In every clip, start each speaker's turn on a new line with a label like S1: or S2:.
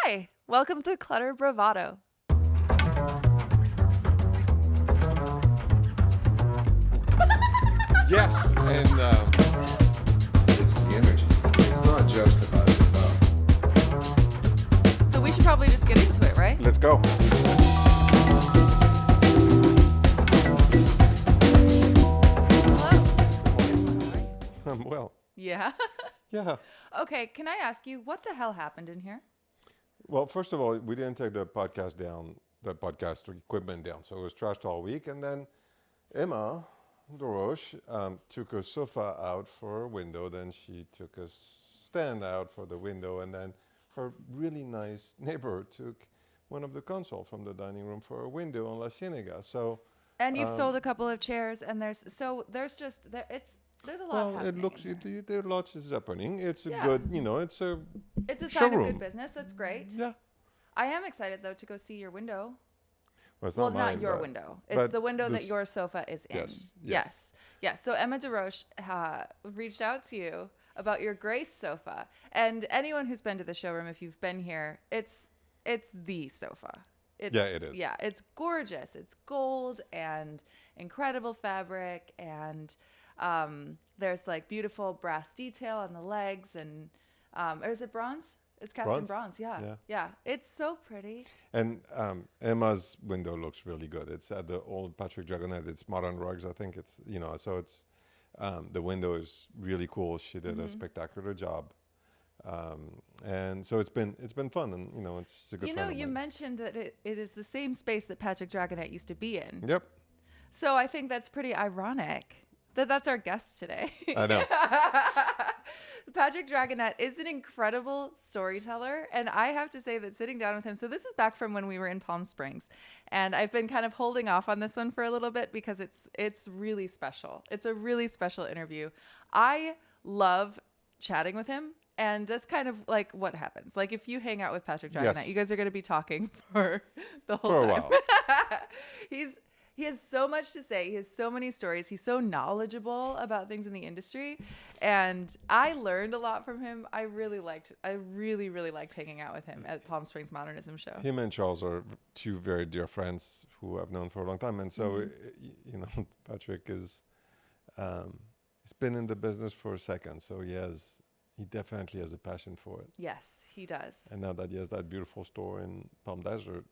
S1: Hi, welcome to Clutter Bravado.
S2: Yes, and it's the energy. It's not just about the stuff.
S1: So we should probably just get into it, right?
S2: Let's go.
S1: Hello.
S2: I'm well.
S1: Yeah.
S2: Yeah.
S1: Okay, can I ask you, what the hell happened in here?
S2: Well, first of all, we didn't take the podcast equipment down, so it was trashed all week. And then Emma Dorosh took a sofa out for a window. Then she took a stand out for the window, and then her really nice neighbor took one of the console from the dining room for a window on La Ciénaga. So
S1: And you've sold a couple of chairs, and there's a lot happening in here.
S2: there lots is happening. It's a
S1: Yeah.
S2: good, it's a
S1: It's a sign of
S2: showroom.
S1: good business. That's great.
S2: Yeah.
S1: I am excited though to go see your window.
S2: Well, it's
S1: Well,
S2: not mine,
S1: not your
S2: but-
S1: window. It's
S2: but
S1: the window that
S2: this-
S1: your sofa is in.
S2: Yes.
S1: Yes. So Emma DeRoche reached out to you about your Grace sofa. And anyone who's been to the showroom, if you've been here, it's the sofa. It is. Yeah, it's gorgeous. It's gold and incredible fabric, and there's like beautiful brass detail on the legs, and or is it bronze? It's cast in bronze. Yeah. It's so pretty.
S2: And Emma's window looks really good. It's at the old Patrick Dragonette. It's modern rugs. I think it's, so it's, the window is really cool. She did a spectacular job. And so it's been fun, and, it's a good friend of
S1: You
S2: mine.
S1: mentioned that it is the same space that Patrick Dragonette used to be in.
S2: Yep.
S1: So I think that's pretty ironic that that's our guest today.
S2: I know.
S1: Patrick Dragonette is an incredible storyteller, and I have to say that sitting down with him, so this is back from when we were in Palm Springs, and I've been kind of holding off on this one for a little bit because it's really special. It's a really special interview. I love chatting with him, and that's kind of like what happens. Like if you hang out with Patrick Dragonette,
S2: Yes.
S1: you guys are going to be talking for the whole
S2: For a
S1: time.
S2: while.
S1: He has so much to say. He has so many stories. He's so knowledgeable about things in the industry. And I learned a lot from him. I really, really liked hanging out with him at Palm Springs Modernism Show.
S2: Him and Charles are two very dear friends who I've known for a long time. And so, Patrick is, he's been in the business for a second. So he definitely has a passion for it.
S1: Yes, he does.
S2: And now that he has that beautiful store in Palm Desert,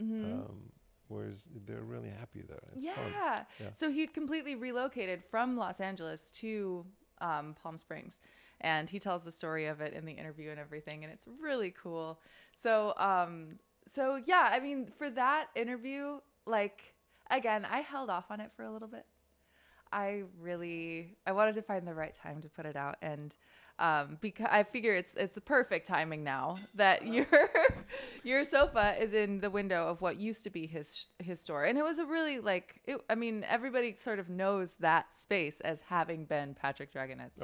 S2: whereas they're really happy there. It's fun.
S1: Yeah. So he completely relocated from Los Angeles to Palm Springs, and he tells the story of it in the interview and everything, and it's really cool. So yeah, I mean, for that interview, like, again, I held off on it for a little bit. I wanted to find the right time to put it out, and because I figure it's the perfect timing now that your sofa is in the window of what used to be his store, and it was a really everybody sort of knows that space as having been Patrick Dragonette's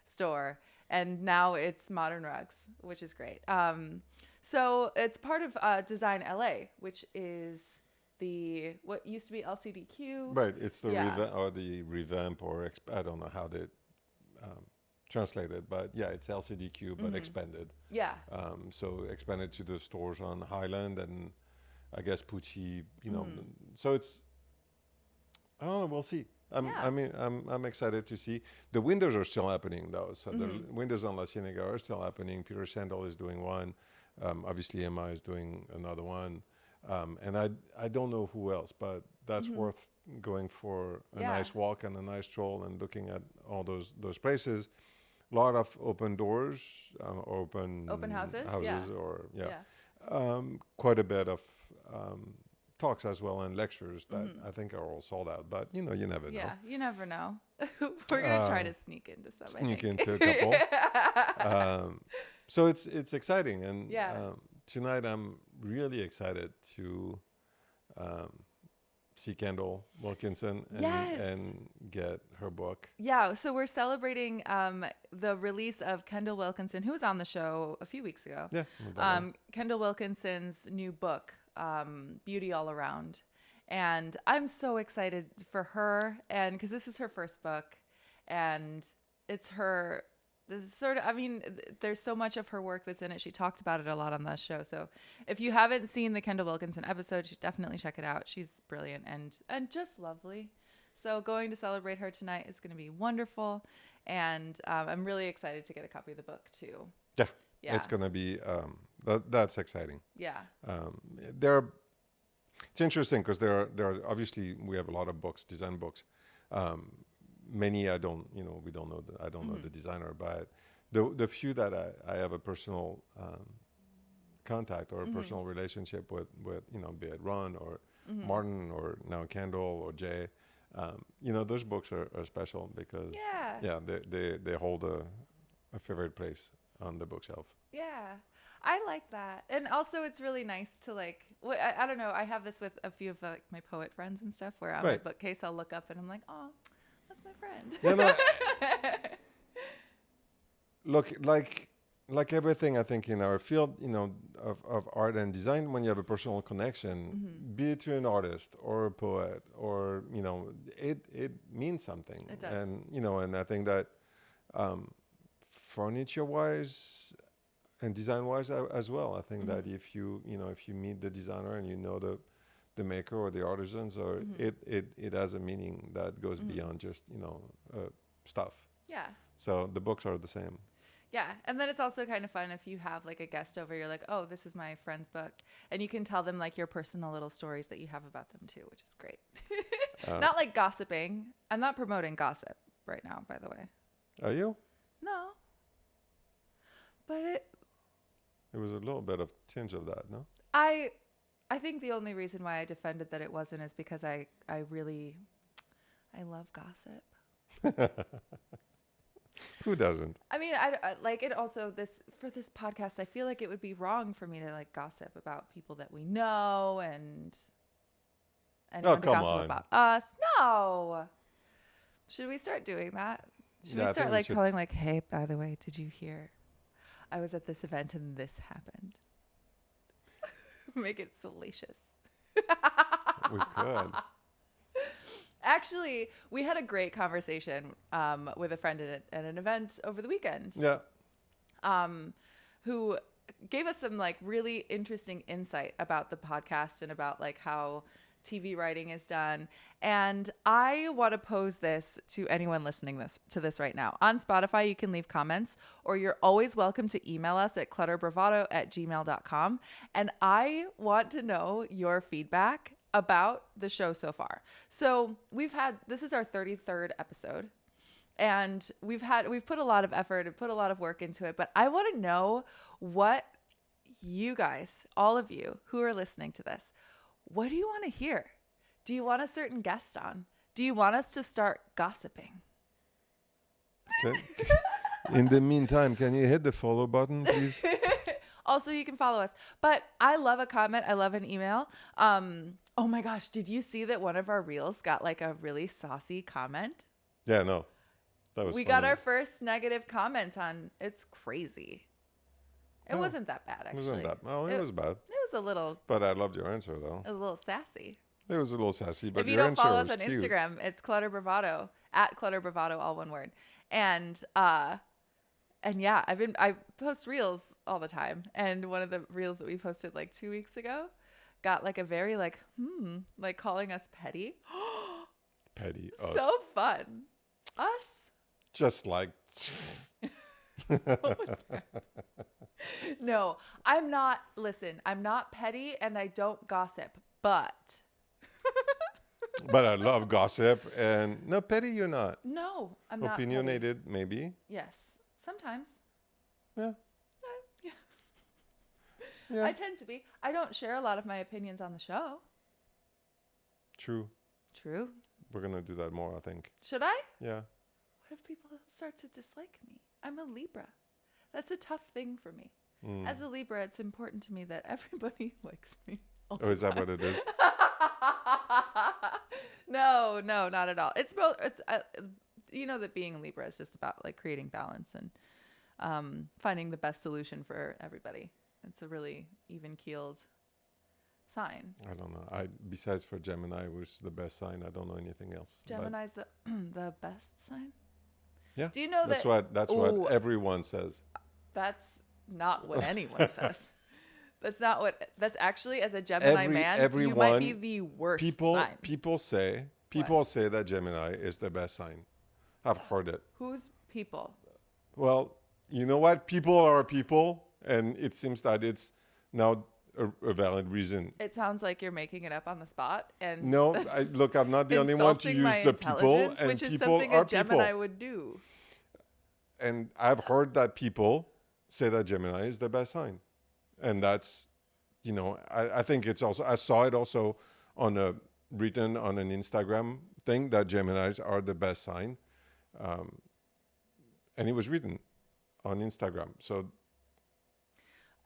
S1: store, and now it's Modern Rugs, which is great. So it's part of Design LA, which is what used to be LCDQ.
S2: Right. It's the revamp, or I don't know how they translate it, but it's LCDQ, but expanded.
S1: Yeah.
S2: So expanded to the stores on Highland and I guess Pucci, so it's, I don't know, we'll see. I'm excited to see. The windows are still happening though. So the windows on La Ciénaga are still happening. Peter Sandel is doing one. Obviously Emma is doing another one. And I don't know who else, but that's worth going for a nice walk and a nice stroll and looking at all those places. A lot of open doors, open
S1: houses,
S2: quite a bit of talks as well and lectures that I think are all sold out. But you never know.
S1: Yeah, you never know. We're gonna try to sneak into some.
S2: Into a couple. So it's exciting, and tonight I'm really excited to see Kendall Wilkinson and get her book.
S1: Yeah, so we're celebrating the release of Kendall Wilkinson, who was on the show a few weeks ago.
S2: Yeah.
S1: Kendall Wilkinson's new book, Beauty All Around. And I'm so excited for her, and because this is her first book, and it's her this is sort of, I mean, there's so much of her work that's in it. She talked about it a lot on the show. So if you haven't seen the Kendall Wilkinson episode, you should definitely check it out. She's brilliant and just lovely. So going to celebrate her tonight is going to be wonderful. And I'm really excited to get a copy of the book too.
S2: Yeah. It's going to be, that's exciting.
S1: Yeah.
S2: It's interesting because there are obviously, we have a lot of books, design books. Many I don't, we don't know, I don't know the designer, but the few that I have a personal contact or a personal relationship with, be it Ron or Martin or now Kendall or Jay, those books are special because they hold a favorite place on the bookshelf.
S1: Yeah, I like that. And also it's really nice to like, I don't know, I have this with a few of like my poet friends and stuff where on my bookcase I'll look up and I'm like, oh, that's my friend.
S2: Look, like everything I think in our field, of art and design, when you have a personal connection, be it to an artist or a poet or, it means something.
S1: It does.
S2: And, and I think that furniture-wise and design-wise as well, I think that if you meet the designer and the maker or the artisans, or it has a meaning that goes beyond just stuff.
S1: Yeah.
S2: So the books are the same.
S1: Yeah, and then it's also kind of fun if you have like a guest over, you're like, oh, this is my friend's book, and you can tell them like your personal little stories that you have about them too, which is great. Not like gossiping. I'm not promoting gossip right now, by the way.
S2: Are you?
S1: No. But
S2: it was a little bit of tinge of that, no?
S1: I think the only reason why I defended that it wasn't is because I love gossip.
S2: Who doesn't?
S1: I mean, I like it. Also, for this podcast, I feel like it would be wrong for me to like gossip about people that we know and to gossip about us. No. Should we start doing that? Should we start like telling like, hey, by the way, did you hear? I was at this event and this happened. Make it salacious.
S2: We could.
S1: Actually, we had a great conversation with a friend at an event over the weekend.
S2: Yeah.
S1: Who gave us some like really interesting insight about the podcast and about like how TV writing is done. And I want to pose this to anyone listening to this right now. On Spotify, you can leave comments, or you're always welcome to email us at clutterbravado@gmail.com. And I want to know your feedback about the show so far. So this is our 33rd episode, and we've put a lot of effort and put a lot of work into it, but I want to know what you guys, all of you who are listening to this, what do you want to hear? Do you want a certain guest on? Do you want us to start gossiping?
S2: In the meantime, can you hit the follow button, please?
S1: Also, you can follow us. But I love a comment. I love an email. Oh my gosh, did you see that one of our reels got like a really saucy comment?
S2: Yeah, no. That was
S1: We
S2: funny.
S1: got our first negative comment on. It's crazy. It wasn't that bad, actually.
S2: It wasn't that. Oh, it was bad.
S1: It was a little.
S2: But I loved your answer, though.
S1: A little sassy.
S2: It was a little sassy, but
S1: if you
S2: your
S1: don't
S2: answer
S1: follow
S2: was
S1: us on
S2: cute.
S1: Instagram, it's Clutter Bravado, at Clutter Bravado, all one word. And yeah, I post reels all the time. And one of the reels that we posted like 2 weeks ago got like a very like calling us petty.
S2: Petty. Us.
S1: So fun. Us.
S2: Just like.
S1: What was that? No, I'm not. Listen, I'm not petty and I don't gossip, but.
S2: But I love gossip, and no, petty you're not.
S1: No, I'm not.
S2: Opinionated, maybe.
S1: Yes, sometimes.
S2: Yeah.
S1: Yeah. I tend to be. I don't share a lot of my opinions on the show.
S2: True. We're gonna do that more, I think.
S1: Should I?
S2: Yeah.
S1: What if people start to dislike me? I'm a Libra. That's a tough thing for me. As a Libra, it's important to me that everybody likes me.
S2: Oh, is that what it is?
S1: No, not at all. It's both. It's that being a Libra is just about like creating balance and finding the best solution for everybody. It's a really even-keeled sign.
S2: I don't know. Besides for Gemini, which is the best sign, I don't know anything else.
S1: Gemini's the best sign.
S2: Yeah.
S1: Do you know
S2: That's what everyone says.
S1: That's not what anyone says. That's actually, as a Gemini man, you might be the worst sign.
S2: People say that Gemini is the best sign. I've heard it.
S1: Who's people?
S2: Well, you know what? People are people, and it seems that it's now a valid reason.
S1: It sounds like you're making it up on the spot. And
S2: no, look, I'm not the only one to use the people, and
S1: which is
S2: people
S1: something
S2: are
S1: a Gemini
S2: people.
S1: would do.
S2: And I've heard that people say that Gemini is the best sign, and that's, I think it's also, I saw it also written on an Instagram thing that Geminis are the best sign, and it was written on Instagram. So,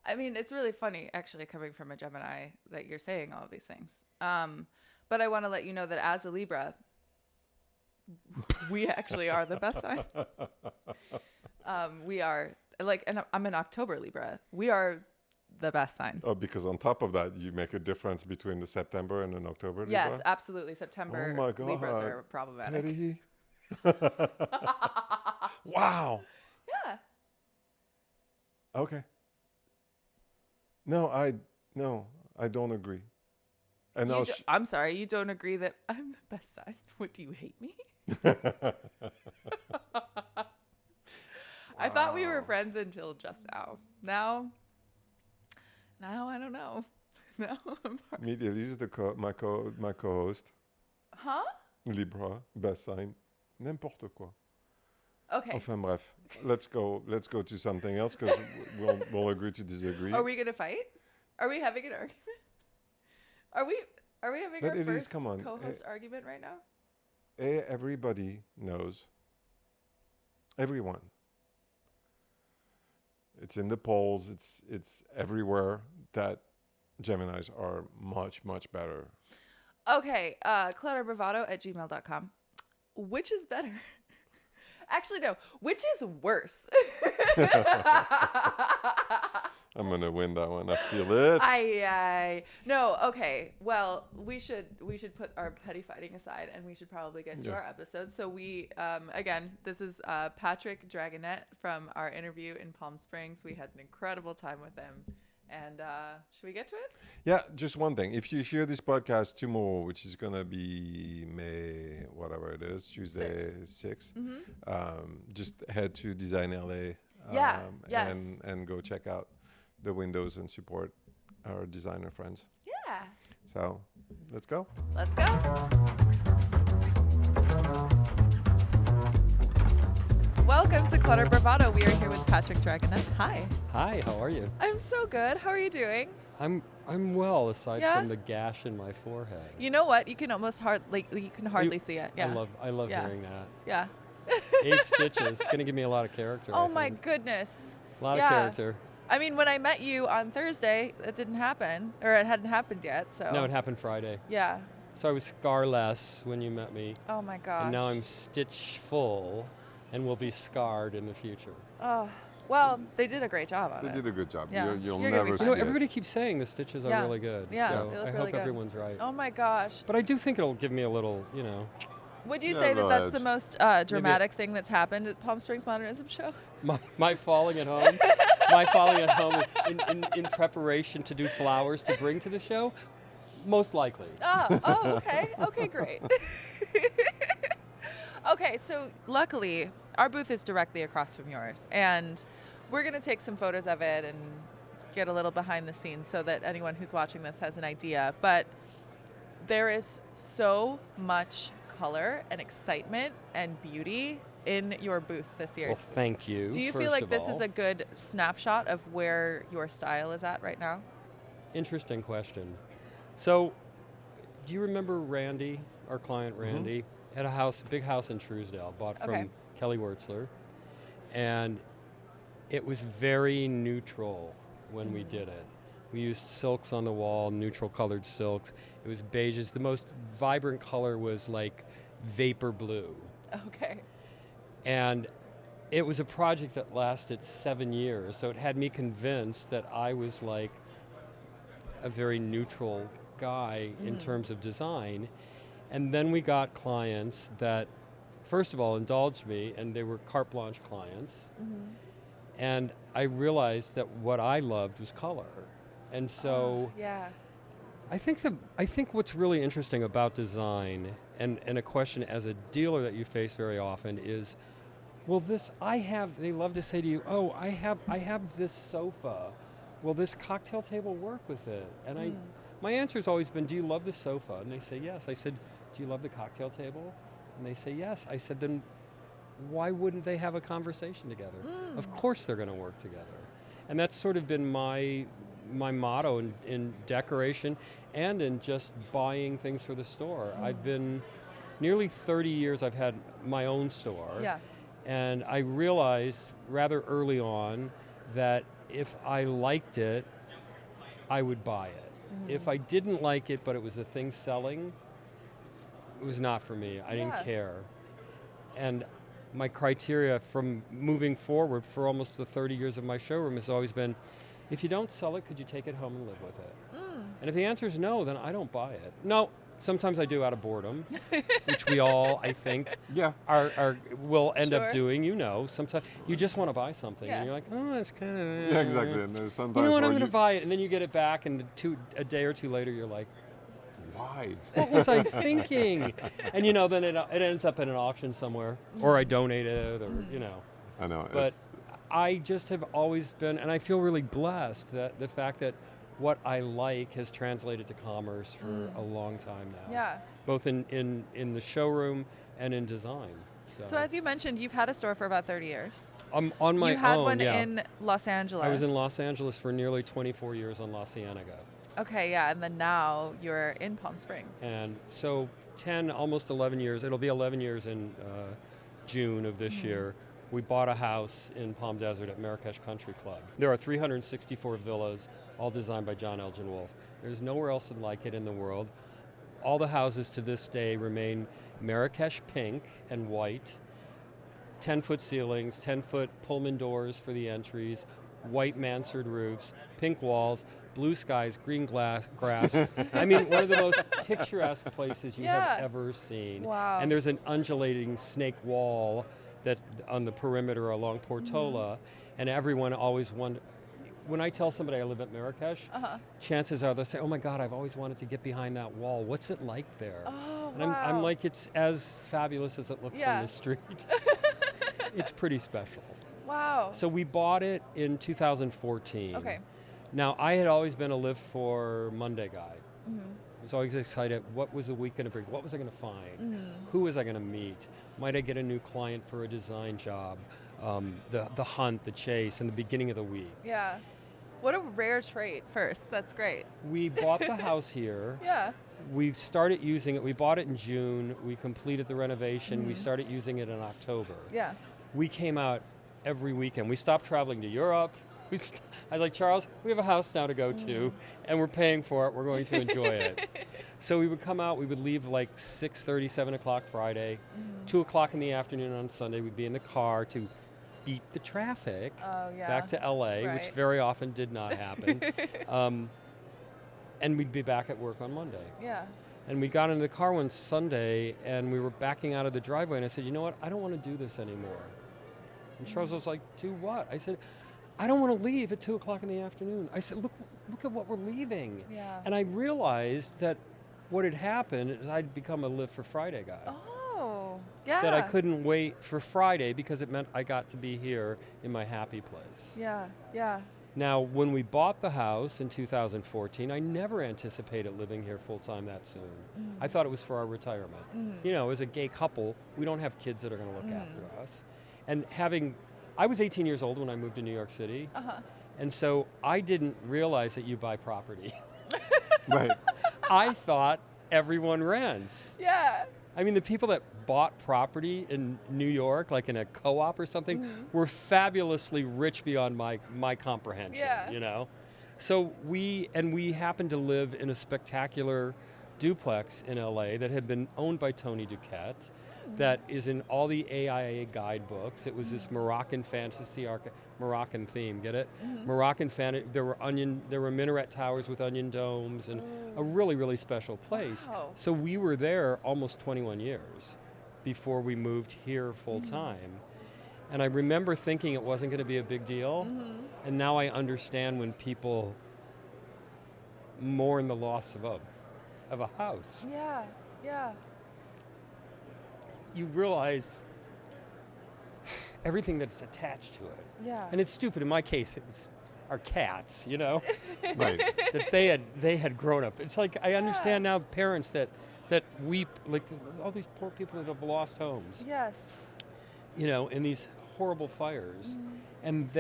S1: I mean, it's really funny, actually, coming from a Gemini, that you're saying all of these things. But I want to let you know that as a Libra, we actually are the best sign. We are, and I'm an October Libra. We are the best sign.
S2: Oh, because on top of that, you make a difference between the September and an October Libra?
S1: Yes, absolutely. September
S2: oh my God,
S1: Libras are problematic.
S2: Petty. Wow.
S1: Yeah.
S2: Okay. No, I don't agree. And
S1: I'm sorry, you don't agree that I'm the best sign? What, do you hate me? I thought we were friends until just now. Now I don't know. Now I'm
S2: Meet Elyse, my co-host.
S1: Huh?
S2: Libra, best sign. N'importe quoi.
S1: Okay.
S2: Enfin bref, let's go to something else, because we'll agree to disagree.
S1: Are we gonna fight? Are we having an argument? Are we having
S2: But
S1: our
S2: Elyse,
S1: first
S2: come on.
S1: co-host argument right now?
S2: Everybody knows. Everyone. It's in the polls. It's everywhere that Geminis are much, much better.
S1: Okay. clutterbravado@gmail.com. Which is better? Actually, no. Which is worse?
S2: I'm gonna win that one. I feel it.
S1: No. Okay. Well, we should put our petty fighting aside, and we should probably get to our episode. So we, again, this is Patrick Dragonette from our interview in Palm Springs. We had an incredible time with him. And should we get to it?
S2: Yeah, just one thing. If you hear this podcast tomorrow, which is going to be May, whatever it is, Tuesday 6th, just head to Design LA and go check out the windows and support our designer friends.
S1: Yeah.
S2: So let's go.
S1: Let's go. Welcome to Clutter Bravado. We are here with Patrick Dragonette. Hi.
S3: Hi, how are you?
S1: I'm so good. How are you doing?
S3: I'm well, aside from the gash in my forehead.
S1: You know what? You can almost hardly see it. Yeah.
S3: I love hearing that.
S1: Yeah.
S3: 8 stitches. It's gonna give me a lot of character.
S1: Oh my goodness.
S3: A lot of character.
S1: I mean, when I met you on Thursday, it didn't happen, or it hadn't happened yet. So.
S3: No, it happened Friday.
S1: Yeah.
S3: So I was scarless when you met me.
S1: Oh my gosh.
S3: And now I'm stitch full, and will be scarred in the future.
S1: Oh. Well, they did a great job on it.
S2: They did a good job.
S1: Yeah.
S2: You'll
S1: You're
S2: never see it.
S3: Everybody keeps saying the stitches are really good.
S1: Yeah,
S3: so
S1: they look
S3: I
S1: really
S3: hope
S1: good.
S3: everyone's right.
S1: Oh my gosh.
S3: But I do think it'll give me a little,
S1: Would you say that that's the most dramatic thing that's happened at Palm Springs Modernism Show?
S3: My falling at home, in preparation to do flowers to bring to the show, most likely.
S1: Oh, okay. Okay, great. Okay, so luckily, our booth is directly across from yours, and we're going to take some photos of it and get a little behind the scenes so that anyone who's watching this has an idea. But there is so much color and excitement and beauty in your booth this year.
S3: Well, thank you.
S1: Do you feel like this is a good snapshot of where your style is at right now?
S3: Interesting question. So, do you remember Randy, our client Randy, had a big house in Truesdale, bought from Kelly Wertzler, and it was very neutral when we did it. We used silks on the wall, neutral colored silks. It was beiges. The most vibrant color was like vapor blue.
S1: Okay.
S3: And it was a project that lasted 7 years, so it had me convinced that I was like a very neutral guy in terms of design. And then we got clients that first of all, indulged me, and they were carte blanche clients. And I realized that what I loved was color. And so I think what's really interesting about design, and a question as a dealer that you face very often is, well, they love to say to you, oh, I have this sofa. Will this cocktail table work with it? And my answer has always been, do you love the sofa? And they say yes. I said, do you love the cocktail table? And they say yes. I said, then why wouldn't they have a conversation together? Of course they're going to work together. And that's sort of been my motto in decoration and in just buying things for the store. I've been nearly 30 years I've had my own store.
S1: Yeah.
S3: And I realized rather early on that if I liked it, I would buy it. If I didn't like it, but it was the thing selling, it was not for me. I didn't care. And my criteria from moving forward for almost the 30 years of my showroom has always been, if you don't sell it, could you take it home and live with it? And if the answer is no, then I don't buy it. No, sometimes I do out of boredom, which we all, I think, will end up doing. Sometimes you just want to buy something, and you're like, oh, it's kind of...
S2: Yeah, exactly. And there's sometimes
S3: you know what, I'm going to buy it, and then you get it back, and a day or two later, you're like,
S2: why?
S3: What was I thinking? And then it ends up at an auction somewhere, or I donate it, or
S2: I know.
S3: But I just have always been, and I feel really blessed that the fact that what I like has translated to commerce for a long time now.
S1: Yeah.
S3: Both in the showroom and in design.
S1: So as you mentioned, you've had a store for about 30 years.
S3: On my own,
S1: You had one in Los Angeles.
S3: I was in Los Angeles for nearly 24 years on La Cienega.
S1: Okay, yeah, and then now you're in Palm Springs.
S3: And so 10, almost 11 years, it'll be 11 years in June of this year, we bought a house in Palm Desert at Marrakesh Country Club. There are 364 villas, all designed by John Elgin Wolfe. There's nowhere else like it in the world. All the houses to this day remain Marrakesh pink and white, 10-foot ceilings, 10-foot Pullman doors for the entries, white mansard roofs, pink walls, blue skies, green grass. I mean, one of the most picturesque places you have ever seen.
S1: Wow.
S3: And there's an undulating snake wall that on the perimeter along Portola, and everyone always wonders. When I tell somebody I live at Marrakesh, chances are they'll say, oh my God, I've always wanted to get behind that wall. What's it like there?
S1: Oh,
S3: and I'm like, it's as fabulous as it looks from the street. It's pretty special.
S1: Wow.
S3: So we bought it in 2014.
S1: Okay.
S3: Now, I had always been a Live for Monday guy. I was always excited. What was the week going to bring? What was I going to find? Who was I going to meet? Might I get a new client for a design job? The hunt, the chase, and the beginning of the week.
S1: Yeah. What a rare trait first. That's great.
S3: We bought the house here.
S1: Yeah.
S3: We started using it. We bought it in June. We completed the renovation. We started using it in October.
S1: Yeah.
S3: We came out every weekend. We stopped traveling to Europe. I was like, Charles, we have a house now to go to, and we're paying for it. We're going to enjoy it. So we would come out. We would leave like 6:30, 7 o'clock Friday. 2 o'clock in the afternoon on Sunday, we'd be in the car to beat the traffic back to LA, which very often did not happen. And we'd be back at work on Monday.
S1: Yeah.
S3: And we got into the car one Sunday, and we were backing out of the driveway, and I said, you know what? I don't want to do this anymore. And Charles was like, do what? I said, I don't want to leave at 2 o'clock in the afternoon. I said, look at what we're leaving.
S1: Yeah.
S3: And I realized that what had happened is I'd become a Live for Friday guy.
S1: Oh, yeah.
S3: That I couldn't wait for Friday because it meant I got to be here in my happy place.
S1: Yeah, yeah.
S3: Now, when we bought the house in 2014, I never anticipated living here full-time that soon. I thought it was for our retirement. You know, as a gay couple, we don't have kids that are going to look after us. And I was 18 years old when I moved to New York City. And so I didn't realize that you buy property.
S2: Right.
S3: I thought everyone rents.
S1: Yeah.
S3: I mean, the people that bought property in New York, like in a co-op or something, were fabulously rich beyond my comprehension, you know? So we happened to live in a spectacular duplex in LA that had been owned by Tony Duquette, that is in all the AIA guidebooks. It was this Moroccan fantasy, Moroccan theme, get it? Moroccan fantasy, there were minaret towers with onion domes, and a really, really special place.
S1: Wow.
S3: So we were there almost 21 years. before we moved here full time. And I remember thinking it wasn't going to be a big deal. And now I understand when people mourn the loss of a house.
S1: Yeah, yeah.
S3: You realize everything that's attached to it.
S1: Yeah.
S3: And it's stupid. In my case, it was our cats, you know,
S2: Right.
S3: that they had grown up. It's like I understand now parents that weep, like all these poor people that have lost homes,
S1: Yes.
S3: you know, in these horrible fires. And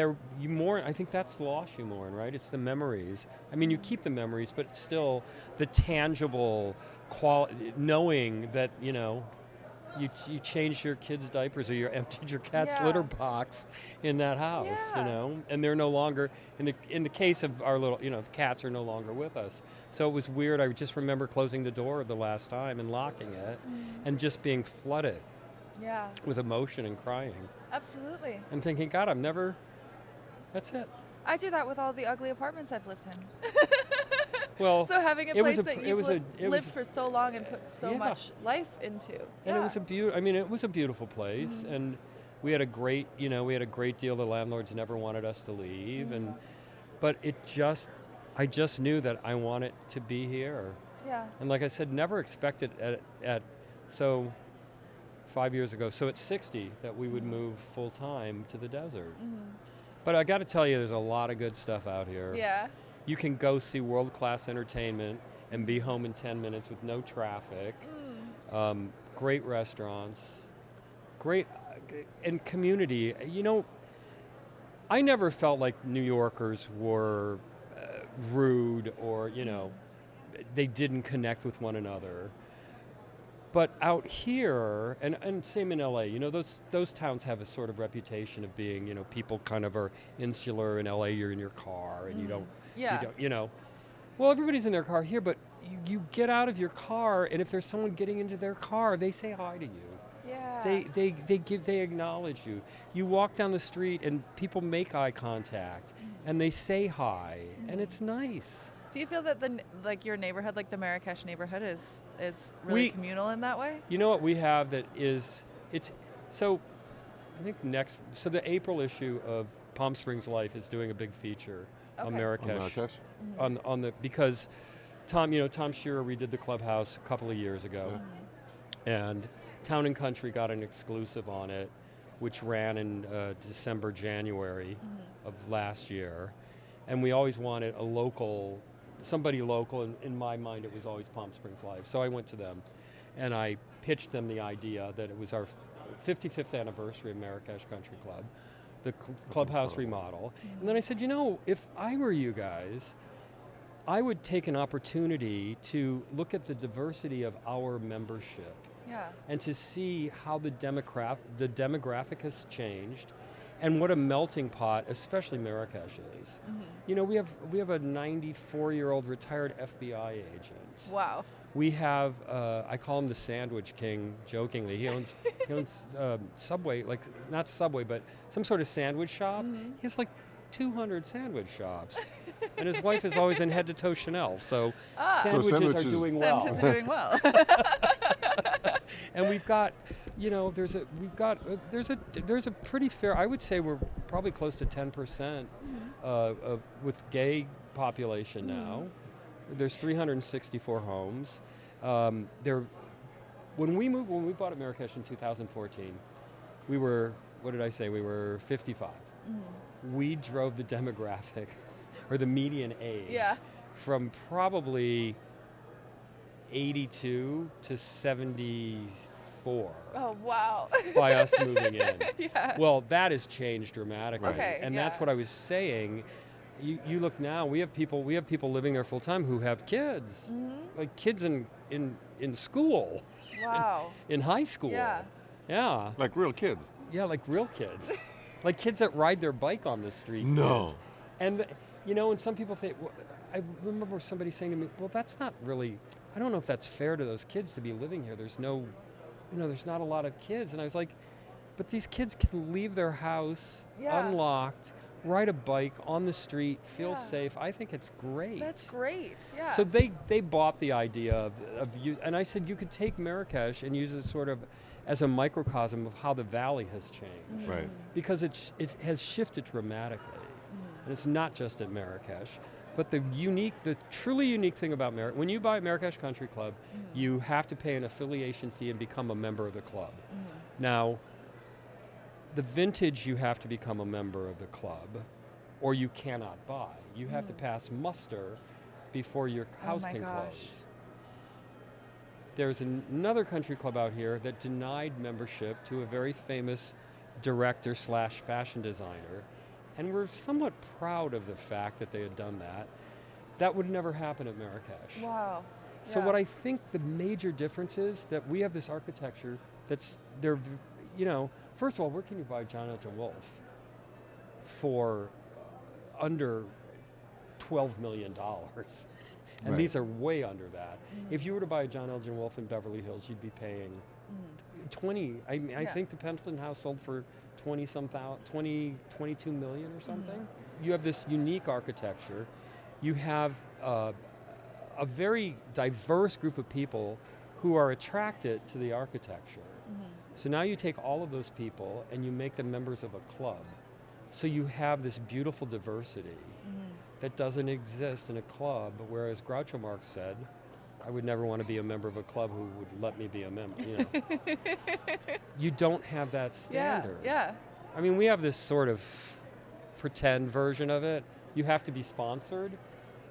S3: you mourn. I think that's the loss you mourn, right? It's the memories. I mean, you keep the memories, but still the tangible quality, knowing that, you know, you changed your kids' diapers or you emptied your cat's litter box in that house, you know, and they're no longer, in the case of our little, you know, the cats are no longer with us. So it was weird. I just remember closing the door the last time and locking it and just being flooded with emotion and crying.
S1: Absolutely.
S3: And thinking, God, that's it.
S1: I do that with all the ugly apartments I've lived in.
S3: Well,
S1: So having a
S3: it was
S1: place that you've
S3: it
S1: lived
S3: was-
S1: for so long and put so much life into.
S3: And it was it was a beautiful place, and we had a great deal. The landlords never wanted us to leave, but I just knew that I wanted to be here.
S1: Yeah.
S3: And like I said, never expected so 5 years ago, so at 60 that we would move full time to the desert. But I got to tell you, there's a lot of good stuff out here.
S1: Yeah.
S3: You can go see world-class entertainment and be home in 10 minutes with no traffic. Great restaurants, great and community. You know, I never felt like New Yorkers were rude or, you know, they didn't connect with one another. But out here, and same in LA, you know, those towns have a sort of reputation of being, you know, people kind of are insular. In LA, you're in your car and you don't, you know. Well, everybody's in their car here, but you get out of your car, and if there's someone getting into their car, they say hi to you.
S1: Yeah.
S3: They acknowledge you. You walk down the street, and people make eye contact, and they say hi, and it's nice.
S1: Do you feel that your neighborhood, like the Marrakesh neighborhood, is really communal in that way?
S3: You know what we have that is so I think the April issue of Palm Springs Life is doing a big feature on Marrakesh. Because Tom Shearer redid the clubhouse a couple of years ago, and Town and Country got an exclusive on it, which ran in December, January of last year, and we always wanted somebody local, and in my mind it was always Palm Springs Life. So I went to them and I pitched them the idea that it was our 55th anniversary of Marrakesh Country Club, the clubhouse remodel. And then I said, you know, if I were you guys, I would take an opportunity to look at the diversity of our membership and to see how the demographic has changed and what a melting pot, especially Marrakesh is. You know, we have a 94-year-old retired FBI agent.
S1: Wow.
S3: We have, I call him the Sandwich King, jokingly. He owns Subway, like not Subway, but some sort of sandwich shop. He has like 200 sandwich shops. And his wife is always in head-to-toe Chanel, so sandwiches are doing well.
S1: Sandwiches are doing well.
S3: And we've got, you know, there's a pretty fair, I would say we're probably close to 10% with gay population now. There's 364 homes. When we bought at Marrakesh in 2014, we were 55. We drove the demographic, or the median age, from probably 82 to 74.
S1: Oh, wow.
S3: By us moving in.
S1: Yeah.
S3: Well, that has changed dramatically.
S1: Okay,
S3: and that's what I was saying. You look now, we have people living there full time who have kids. Like kids in school.
S1: Wow.
S3: In high school.
S1: Yeah.
S3: Yeah.
S2: Like real kids.
S3: Yeah, like real kids. Like kids that ride their bike on the street.
S2: No.
S3: Kids. And you know, and some people think, well, I remember somebody saying to me, well, that's not really, I don't know if that's fair to those kids to be living here. There's no, you know, there's not a lot of kids. And I was like, but these kids can leave their house unlocked, ride a bike on the street, feel safe. I think it's great.
S1: That's great. Yeah.
S3: So they bought the idea of you, and I said you could take Marrakesh and use it sort of as a microcosm of how the valley has changed.
S2: Right.
S3: Because it has shifted dramatically. And it's not just at Marrakesh. But the truly unique thing about Marrakesh, when you buy Marrakesh Country Club, you have to pay an affiliation fee and become a member of the club. Now, the vintage you have to become a member of the club, or you cannot buy. You have to pass muster before your house can close. There's another country club out here that denied membership to a very famous director / fashion designer, and we're somewhat proud of the fact that they had done that. That would never happen at Marrakesh.
S1: Wow.
S3: So what I think the major difference is that we have this architecture that's, first of all, where can you buy John Elgin Wolfe for under $12 million? And these are way under that. If you were to buy a John Elgin Wolfe in Beverly Hills, you'd be paying 20. I think the Pendleton house sold for 22 million or something. You have this unique architecture. You have a very diverse group of people who are attracted to the architecture. So now you take all of those people and you make them members of a club. So you have this beautiful diversity that doesn't exist in a club, whereas Groucho Marx said, I would never want to be a member of a club who would let me be a member. You don't have that standard.
S1: Yeah.
S3: I mean, we have this sort of pretend version of it. You have to be sponsored,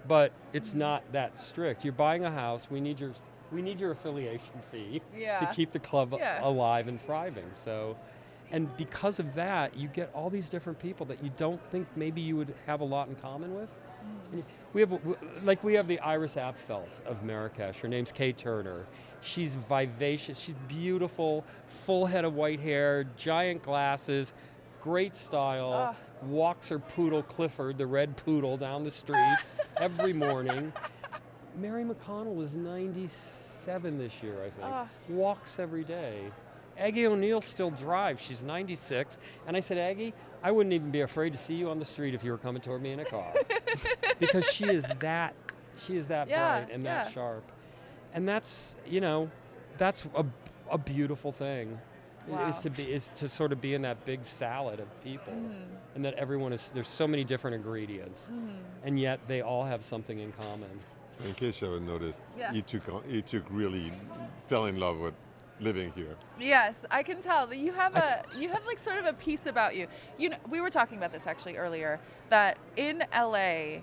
S3: but it's not that strict. You're buying a house. We need your affiliation fee to keep the club alive and thriving. So, and because of that, you get all these different people that you don't think maybe you would have a lot in common with. We have the Iris Apfelt of Marrakesh. Her name's Kay Turner. She's vivacious. She's beautiful, full head of white hair, giant glasses, great style. Walks her poodle Clifford, the red poodle, down the street every morning. Mary McConnell is 97 this year, I think. Walks every day. Aggie O'Neill still drives. She's 96. And I said, Aggie, I wouldn't even be afraid to see you on the street if you were coming toward me in a car. Because she is that bright and that sharp. And that's, that's a beautiful thing.
S1: Wow.
S3: Is to sort of be in that big salad of people. And that there's so many different ingredients. And yet they all have something in common.
S2: So in case you haven't noticed, he really fell in love with living here.
S1: Yes, I can tell that you have like sort of a piece about you. We were talking about this actually earlier, that in LA,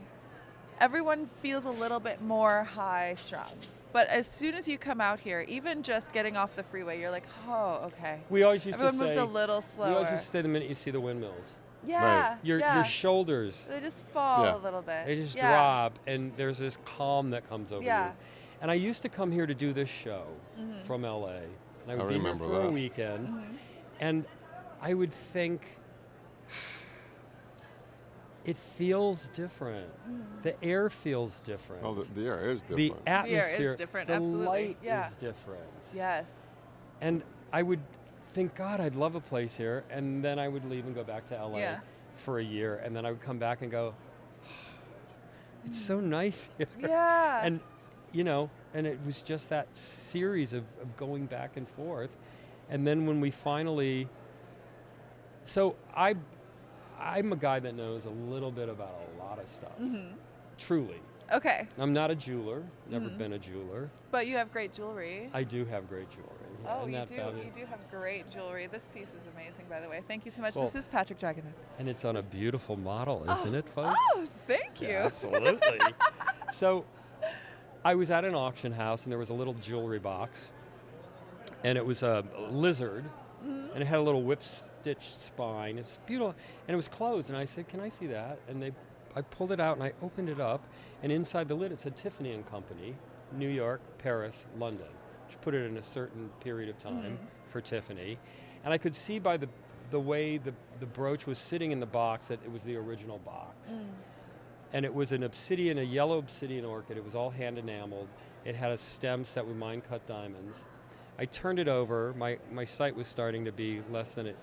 S1: everyone feels a little bit more high strung. But as soon as you come out here, even just getting off the freeway, you're like, oh, okay.
S3: We always used
S1: Everyone
S3: to say,
S1: moves a little slower.
S3: We always used to say the minute you see the windmills.
S1: Yeah.
S2: Right.
S3: Your shoulders,
S1: they just fall a little bit.
S3: they just drop, and there's this calm that comes over you. And I used to come here to do this show from LA. And I would be here for a weekend. And I would think, it feels different. The air feels different.
S2: Oh, the air is different.
S3: The atmosphere,
S1: the air is different,
S3: the
S1: absolutely.
S3: light is different.
S1: Yes.
S3: And I would think, God, I'd love a place here. And then I would leave and go back to LA for a year. And then I would come back and go, it's so nice here.
S1: Yeah.
S3: And, and it was just that series of going back and forth. And then when we finally, so I'm a guy that knows a little bit about a lot of stuff. Truly.
S1: Okay.
S3: I'm not a jeweler, never been a jeweler.
S1: But you have great jewelry.
S3: I do have great jewelry.
S1: Oh, you do. You do have great jewelry. This piece is amazing, by the way. Thank you so much. This is Patrick Dragonette.
S3: And it's on a beautiful model, isn't it, folks?
S1: Oh, thank you.
S3: Yeah, absolutely. So I was at an auction house, and there was a little jewelry box, and it was a lizard, and it had a little whip-stitched spine. It's beautiful, and it was closed. And I said, "Can I see that?" And I pulled it out, and I opened it up, and inside the lid it said Tiffany & Company, New York, Paris, London, which put it in a certain period of time for Tiffany. And I could see by the way the brooch was sitting in the box that it was the original box. And it was a yellow obsidian orchid. It was all hand enameled. It had a stem set with mine-cut diamonds. I turned it over. My sight was starting to be less than it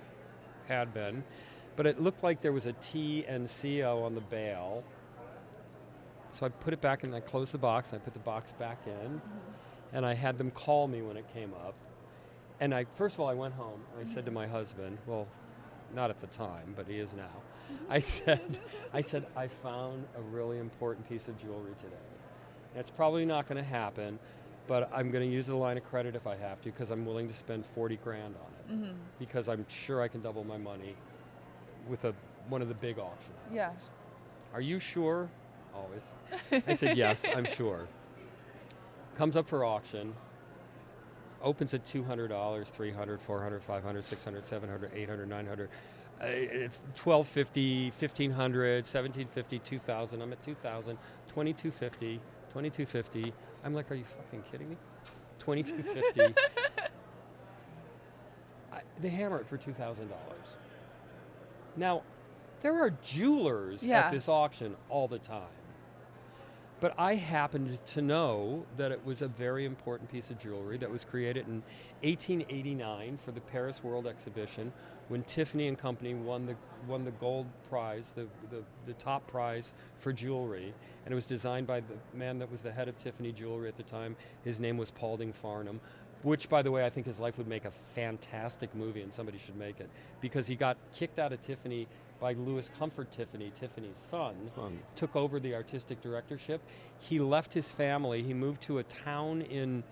S3: had been, but it looked like there was a T and CO on the bail. So I put it back, and I closed the box, and I put the box back in, and I had them call me when it came up. And first of all, I went home and I said to my husband, well, not at the time, but he is now. I said, I found a really important piece of jewelry today. And it's probably not going to happen, but I'm going to use the line of credit if I have to, because I'm willing to spend 40 grand on it, because I'm sure I can double my money with one of the big auction houses.
S1: Yeah.
S3: Are you sure? Always. I said, yes, I'm sure. Comes up for auction. Opens at $200, $300, $400, $500, $600, $700, $800, $900, $1,250, $1,500, $1,750, $2,000. I'm at $2,000, $2,250, $2,250. I'm like, are you fucking kidding me? $2,250. They hammer it for $2,000. Now, there are jewelers at this auction all the time. But I happened to know that it was a very important piece of jewelry that was created in 1889 for the Paris World Exhibition, when Tiffany and Company won the gold prize, the top prize for jewelry. And it was designed by the man that was the head of Tiffany Jewelry at the time. His name was Paulding Farnham, which, by the way, I think his life would make a fantastic movie, and somebody should make it, because he got kicked out of Tiffany by Louis Comfort Tiffany, Tiffany's son, took over the artistic directorship. He left his family. He moved to a town in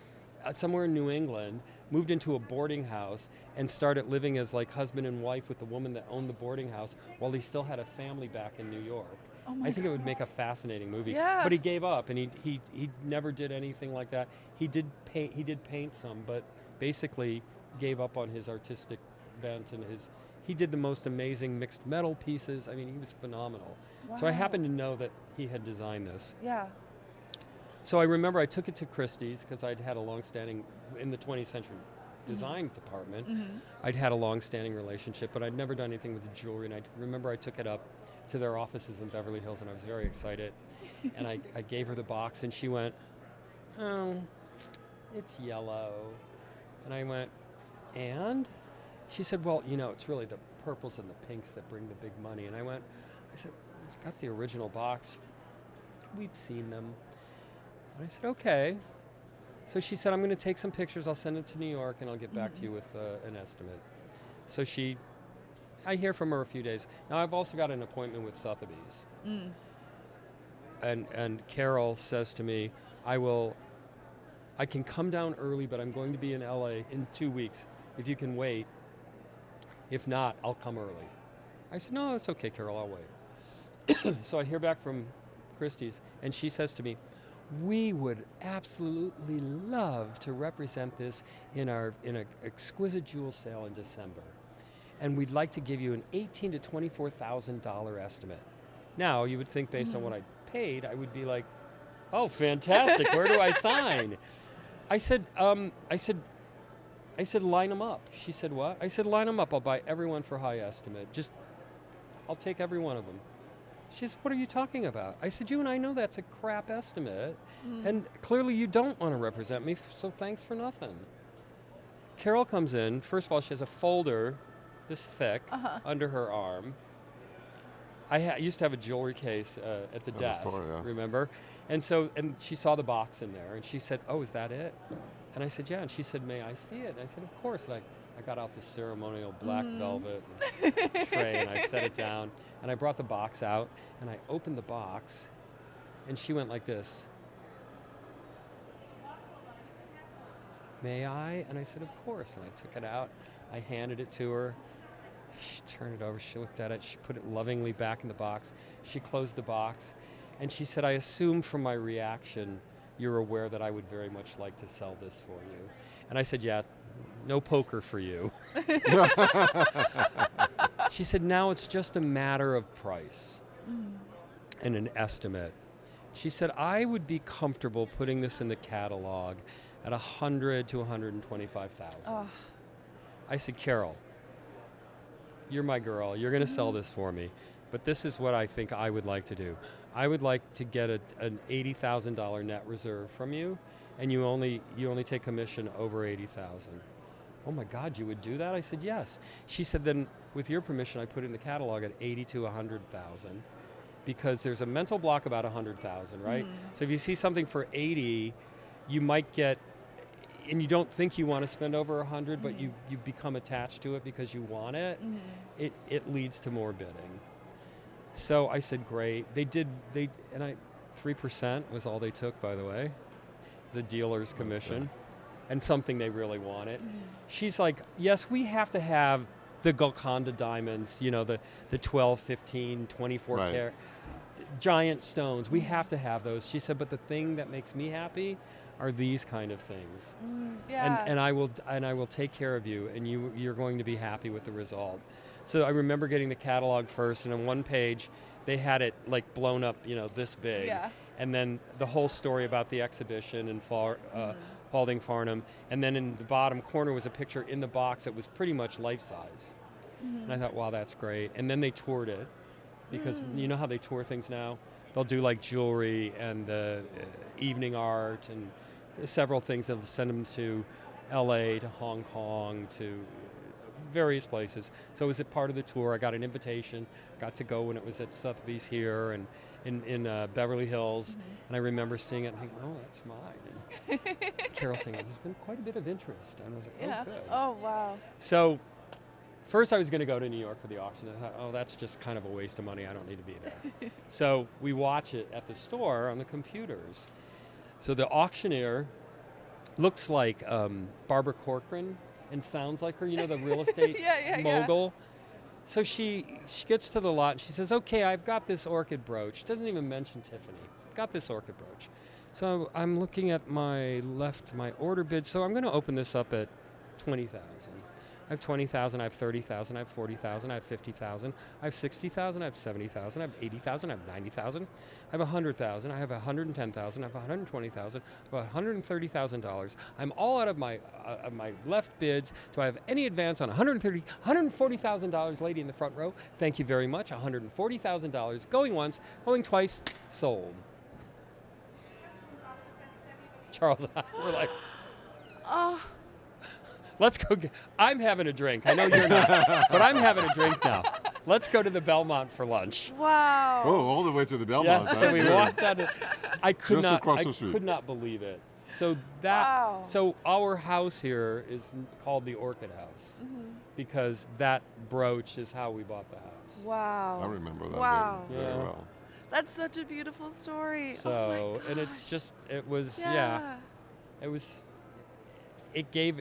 S3: somewhere in New England, moved into a boarding house, and started living as like husband and wife with the woman that owned the boarding house while he still had a family back in New York.
S1: Oh my
S3: I think
S1: God.
S3: it would make a fascinating movie.
S1: Yeah.
S3: But he gave up, and he never did anything like that. He did paint some, but basically gave up on his artistic bent and he did the most amazing mixed metal pieces. I mean, he was phenomenal.
S1: Wow.
S3: So I happened to know that he had designed this.
S1: Yeah.
S3: So I remember I took it to Christie's, because I'd had a long-standing, in the 20th century design department, I'd had a long-standing relationship, but I'd never done anything with the jewelry. And I remember I took it up to their offices in Beverly Hills, and I was very excited. And I gave her the box, and she went, oh, it's yellow. And I went, and? She said, well, it's really the purples and the pinks that bring the big money. And I said, it's got the original box. We've seen them. And I said, okay. So she said, I'm going to take some pictures. I'll send them to New York, and I'll get back to you with an estimate. So I hear from her a few days. Now, I've also got an appointment with Sotheby's. And Carol says to me, I can come down early, but I'm going to be in LA in 2 weeks. If you can wait. If not, I'll come early. I said, no, it's okay, Carol, I'll wait. So I hear back from Christie's, and she says to me, we would absolutely love to represent this in an exquisite jewel sale in December. And we'd like to give you an $18,000 to $24,000 estimate. Now, you would think based on what I paid, I would be like, oh, fantastic, where do I sign? I said, line them up. She said, what? I said, line them up. I'll buy everyone for high estimate. I'll take every one of them. She said, what are you talking about? I said, you and I know that's a crap estimate, and clearly you don't want to represent me, so thanks for nothing. Carol comes in. First of all, she has a folder this thick under her arm. I used to have a jewelry case at the desk, remember? And she saw the box in there, and she said, oh, is that it? And I said, yeah. And she said, may I see it? And I said, of course. And I got out the ceremonial black velvet tray, and I set it down. And I brought the box out, and I opened the box, and she went like this. May I? And I said, of course. And I took it out. I handed it to her. She turned it over. She looked at it. She put it lovingly back in the box. She closed the box. And she said, I assume from my reaction you're aware that I would very much like to sell this for you. And I said, yeah, no poker for you. She said, now it's just a matter of price and an estimate. She said, I would be comfortable putting this in the catalog at $100,000 to $125,000. Oh. I said, Carol, you're my girl. You're going to sell this for me. But this is what I think I would like to do. I would like to get an $80,000 net reserve from you, and you only take commission over $80,000. Oh my God, you would do that? I said, yes. She said, then with your permission, I put it in the catalog at $80,000 to $100,000, because there's a mental block about $100,000, right? So if you see something for $80,000, you might get, and you don't think you want to spend over 100, but you become attached to it because you want it, it leads to more bidding. So I said, great. And 3% was all they took, by the way, the dealer's commission, and something they really wanted. She's like, yes, we have to have the Golconda diamonds, the 12, 15, 24 karat giant stones. We have to have those. She said, but the thing that makes me happy are these kind of things. And I will take care of you, and you're going to be happy with the result. So I remember getting the catalog first, and on one page they had it like blown up, this big. And then the whole story about the exhibition and Paulding Farnham, and then in the bottom corner was a picture in the box that was pretty much life-sized. And I thought, wow, that's great. And then they toured it, because you know how they tour things now? They'll do like jewelry and the evening art and several things. They'll send them to LA, to Hong Kong, to various places. So it was a part of the tour. I got an invitation, got to go when it was at Sotheby's here and in Beverly Hills. And I remember seeing it and thinking, oh, that's mine. And Carol saying, there's been quite a bit of interest. And I was like, oh, good.
S1: Oh, wow.
S3: So first I was going to go to New York for the auction. I thought, oh, that's just kind of a waste of money. I don't need to be there. So we watch it at the store on the computers. So the auctioneer looks like Barbara Corcoran and sounds like her, the real estate mogul. So she gets to the lot and she says, okay, I've got this orchid brooch. Doesn't even mention Tiffany. Got this orchid brooch. So I'm looking at my order bid. So I'm going to open this up at 20,000. I have 20,000, I have 30,000, I have 40,000, I have 50,000, I have 60,000, I have 70,000, I have 80,000, I have 90,000, I have 100,000, I have 110,000, I have 120,000, I have $130,000. I'm all out of my left bids. Do I have any advance on $140,000, lady in the front row? Thank you very much. $140,000, going once, going twice, sold. Charles and I were like, oh. Let's go. I'm having a drink. I know you're not, but I'm having a drink now. Let's go to the Belmont for lunch.
S1: Wow.
S2: Oh, all the way to the Belmont.
S3: Yes, so we walked out. I could not believe it. So so our house here is called the Orchid House because that brooch is how we bought the house.
S1: Wow.
S2: I remember that very well.
S1: That's such a beautiful story.
S3: So, and it's just, it was, it was. It gave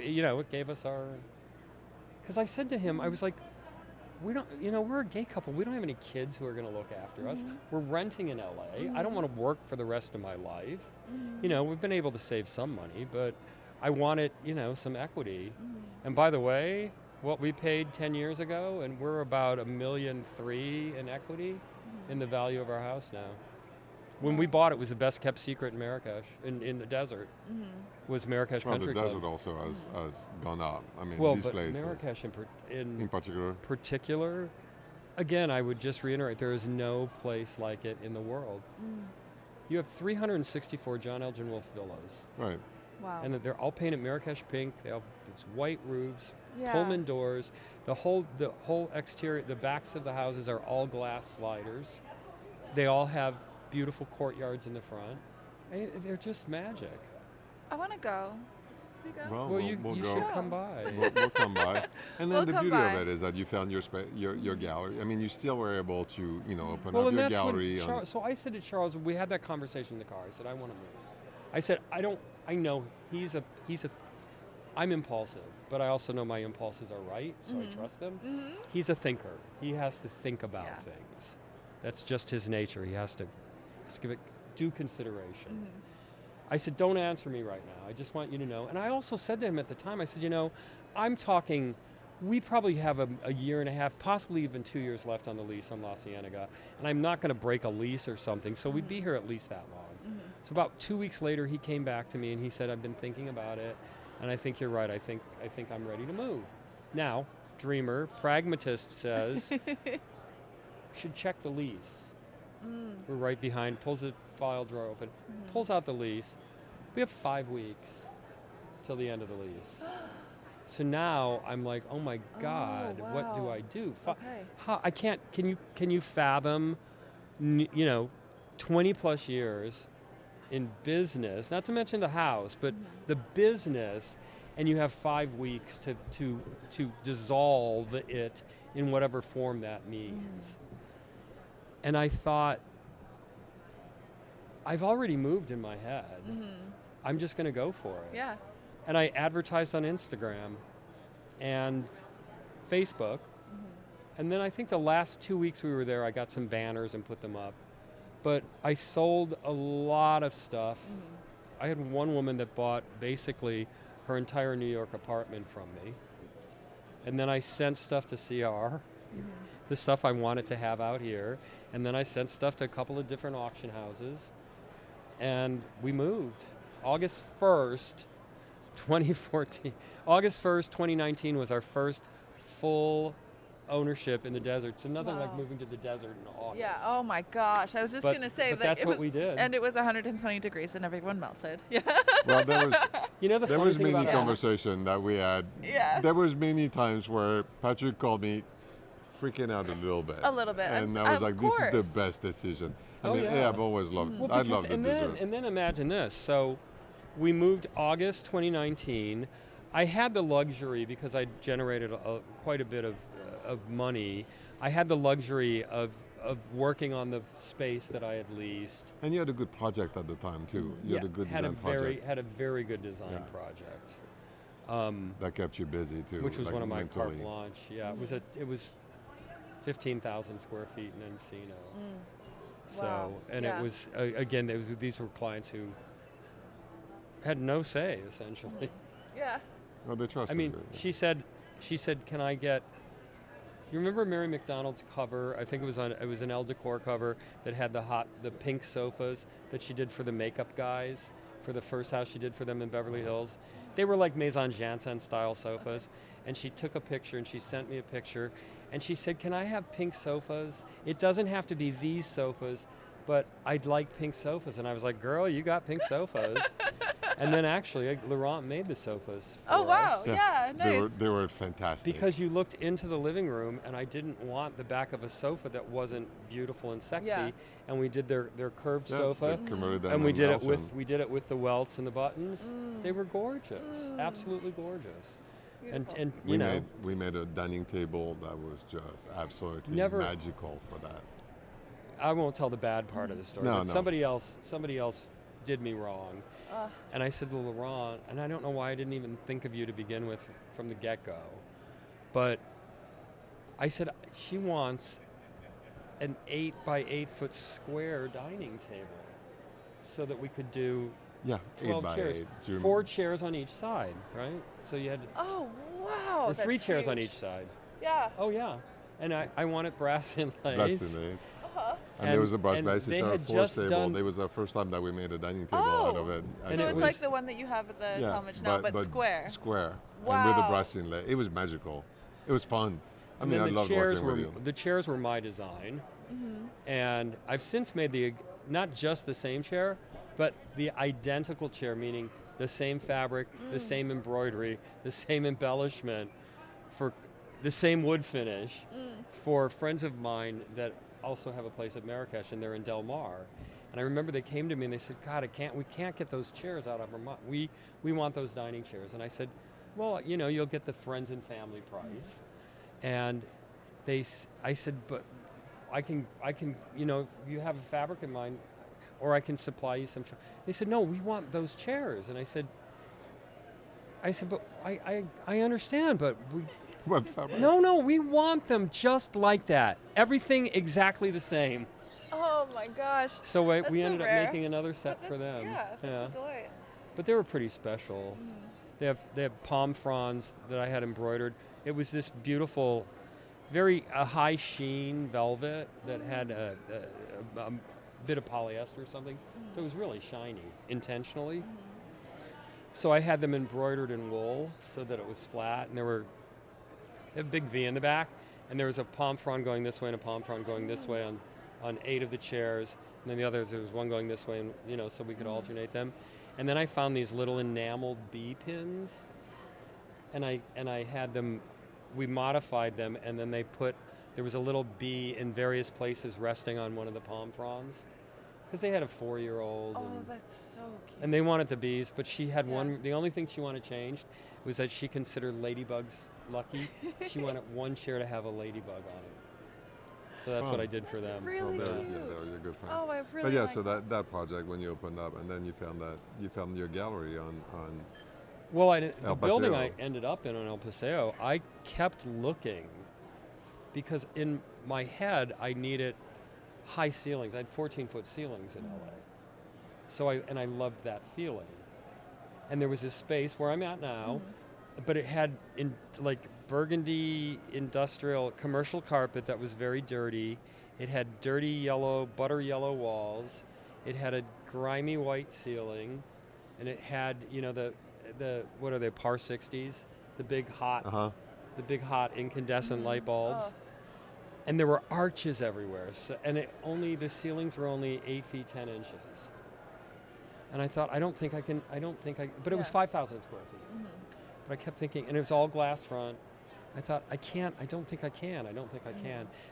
S3: us our, because I said to him, I was like, we don't, we're a gay couple. We don't have any kids who are going to look after us. We're renting in LA. I don't want to work for the rest of my life. We've been able to save some money, but I wanted, some equity. And by the way, what we paid 10 years ago, and we're about $1.3 million in equity in the value of our house now. When we bought it, was the best kept secret in Marrakesh, in the desert, was Marrakesh Country Club.
S2: The desert also has gone up. I mean,
S3: well,
S2: these
S3: but
S2: places.
S3: Marrakesh in
S2: particular,
S3: again, I would just reiterate, there is no place like it in the world. You have 364 John Elgin Wolfe villas.
S2: Right.
S1: Wow.
S3: And they're all painted Marrakesh pink. They have these white roofs, Pullman doors. The whole exterior, the backs of the houses are all glass sliders. They all have beautiful courtyards in the front. They're just magic.
S1: I want to go. We go?
S3: Well, you
S2: go.
S3: should come by.
S2: We'll come by. And then the beauty of it is that you found your gallery. I mean, you still were able to, open up your gallery.
S3: So I said to Charles, we had that conversation in the car. I said, I want to move. I said, I know I'm impulsive, but I also know my impulses are right, so I trust them. He's a thinker. He has to think about things. That's just his nature. He has to give it due consideration. I said, don't answer me right now. I just want you to know. And I also said to him at the time, I said, I'm talking, we probably have a year and a half, possibly even 2 years left on the lease on La Cienega, and I'm not going to break a lease or something, so we'd be here at least that long. So about 2 weeks later, he came back to me and he said, I've been thinking about it, and I think you're right. I think I'm ready to move. Now, dreamer, pragmatist says, should check the lease. We're right behind, pulls the file drawer open, pulls out the lease. We have 5 weeks till the end of the lease. So now I'm like, oh my God, what do I do? I can't, can you fathom, 20 plus years in business, not to mention the house, but the business, and you have 5 weeks to dissolve it in whatever form that means. And I thought, I've already moved in my head. I'm just going to go for it.
S1: Yeah.
S3: And I advertised on Instagram and Facebook. And then I think the last 2 weeks we were there, I got some banners and put them up. But I sold a lot of stuff. I had one woman that bought basically her entire New York apartment from me. And then I sent stuff to CR, the stuff I wanted to have out here. And then I sent stuff to a couple of different auction houses. And we moved. August 1st, 2014. August 1st, 2019 was our first full ownership in the desert. So nothing like moving to the desert in August.
S1: Yeah. Oh my gosh. I was just gonna say
S3: but
S1: that
S3: that's what we did.
S1: and it was 120 degrees, and everyone melted. Yeah.
S2: Well, there was
S3: The
S2: there
S3: funny
S2: was
S3: thing
S2: many
S3: about
S2: conversation that we had.
S1: Yeah.
S2: There was many times where Patrick called me freaking out a little bit.
S1: A little bit.
S2: And I was
S1: Of
S2: like, this is
S1: course.
S2: the best decision.
S3: Oh, yeah.
S2: I've always loved
S3: Well,
S2: I
S3: because-
S2: love the desert.
S3: And then imagine this. So we moved August 2019. I had the luxury, because I generated quite a bit of money, I had the luxury of working on the space that I had leased.
S2: And you had a good project at the time too. You had a good design project.
S3: Had a very good design project.
S2: That kept you busy too.
S3: Which was
S2: like
S3: one of my
S2: mentally.
S3: carte blanche. Yeah, it was 15,000 square feet in Encino. So,
S1: Wow.
S3: and
S1: Yeah.
S3: it was, again, these were clients who had no say, essentially.
S1: Yeah.
S2: Oh, they trusted
S3: I mean,
S2: you.
S3: she said, can I get, you remember Mary McDonald's cover? I think it was an Elle Decor cover that had the pink sofas that she did for the makeup guys for the first house she did for them in Beverly Hills. They were like Maison Janssen style sofas. And she took a picture and she sent me a picture. And she said, can I have pink sofas? It doesn't have to be these sofas, but I'd like pink sofas. And I was like, girl, you got pink sofas. And then actually, Laurent made the sofas for
S1: Oh wow.
S3: us.
S1: Yeah. Nice.
S2: They were fantastic.
S3: Because you looked into the living room, and I didn't want the back of a sofa that wasn't beautiful and sexy.
S1: Yeah.
S3: And we did their curved sofa,
S2: the Kimberly Denman
S3: and we did
S2: Showroom.
S3: it with the welts and the buttons. They were gorgeous, absolutely gorgeous. And
S2: we made a dining table that was just absolutely magical for that.
S3: I won't tell the bad part of the story.
S2: No,
S3: but
S2: no.
S3: Somebody else did me wrong. And I said to Laurent, and I don't know why I didn't even think of you to begin with from the get-go, but I said, she wants an 8 by 8 foot square dining table so that we could do 12
S2: 8 by
S3: chairs.
S2: 8.
S3: 4 chairs on each side, right? So you had
S1: Oh wow.
S3: or 3
S1: that's
S3: chairs on
S1: huge.
S3: each side.
S1: Yeah.
S3: Oh yeah. And I wanted brass inlays.
S2: That's in it. And there was a brush base.
S3: they
S2: It's our
S3: had
S2: fourth
S3: just
S2: table. It was the first time that we made a dining table out of it.
S3: And
S1: So
S3: it
S1: it's
S3: was-
S1: like the one that you have at the Talmadge now, but square.
S2: Square.
S1: Wow.
S2: And with the brush inlay. It was magical. It was fun. I mean, I loved working with you.
S3: The chairs were my design, and I've since made not just the same chair, but the identical chair, meaning the same fabric, the same embroidery, the same embellishment, for the same wood finish, for friends of mine that also have a place at Marrakesh, and they're in Del Mar. And I remember they came to me and they said, God, we can't get those chairs out of our mind. We want those dining chairs. And I said, well, you'll get the friends and family price. And I said, but I can, if you have a fabric in mind, or I can supply you some chairs. They said, no, we want those chairs. And I said, but I understand, but
S2: What fabric?
S3: no, we want them just like that. Everything exactly the same.
S1: Oh my gosh.
S3: So
S1: That's
S3: we
S1: so
S3: ended
S1: rare.
S3: up making another set
S1: But
S3: for
S1: that's-
S3: them.
S1: Yeah, that's a delight.
S3: But they were pretty special. They have palm fronds that I had embroidered. It was this beautiful, very high sheen velvet that had a bit of polyester or something. So it was really shiny, intentionally. So I had them embroidered in wool so that it was flat, and they had a big V in the back, and there was a palm frond going this way and a palm frond going this way on 8 of the chairs, and then the others, there was one going this way, and so we could alternate them. And then I found these little enameled bee pins, and I had them, we modified them, and then there was a little bee in various places resting on one of the palm fronds, because they had a 4-year-old.
S1: Oh, that's so cute.
S3: And they wanted the bees, but she had
S1: Yeah.
S3: one. The only thing she wanted changed was that she considered ladybugs lucky. She wanted one chair to have a ladybug on it. So that's what I did for them.
S1: Really
S2: Well,
S1: cute.
S2: yeah, they were your good friends.
S1: Oh, I really
S2: But yeah,
S1: like
S2: so that project when you opened up, and then you found your gallery on
S3: Well,
S2: El
S3: the building
S2: Paseo.
S3: I ended up in on El Paseo, I kept looking because in my head I needed high ceilings. I had 14-foot ceilings in LA. So I loved that feeling. And there was this space where I'm at now, but it had like burgundy industrial commercial carpet that was very dirty. It had dirty yellow, butter yellow walls. It had a grimy white ceiling, and it had, the what are they, par 60s, the big hot incandescent light bulbs.
S1: Oh.
S3: And there were arches everywhere. So, and the ceilings were only 8 feet 10 inches. And I thought, but it was 5,000 square feet. But I kept thinking, and it was all glass front. I thought, I don't think I can.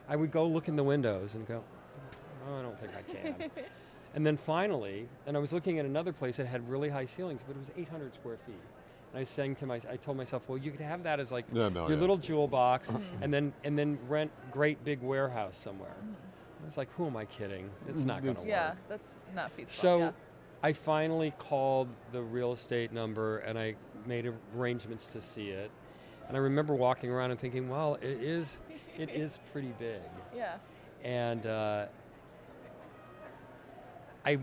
S3: I would go look in the windows and go, oh, I don't think I can. And then finally, and I was looking at another place that had really high ceilings, but it was 800 square feet. And I told myself, well, you could have that as like your little jewel box, and then rent great big warehouse somewhere. I was like, who am I kidding? It's not going to work.
S1: Yeah, that's not feasible.
S3: So
S1: yeah.
S3: I finally called the real estate number, and I made arrangements to see it. And I remember walking around and thinking, well, it is pretty big.
S1: Yeah.
S3: And I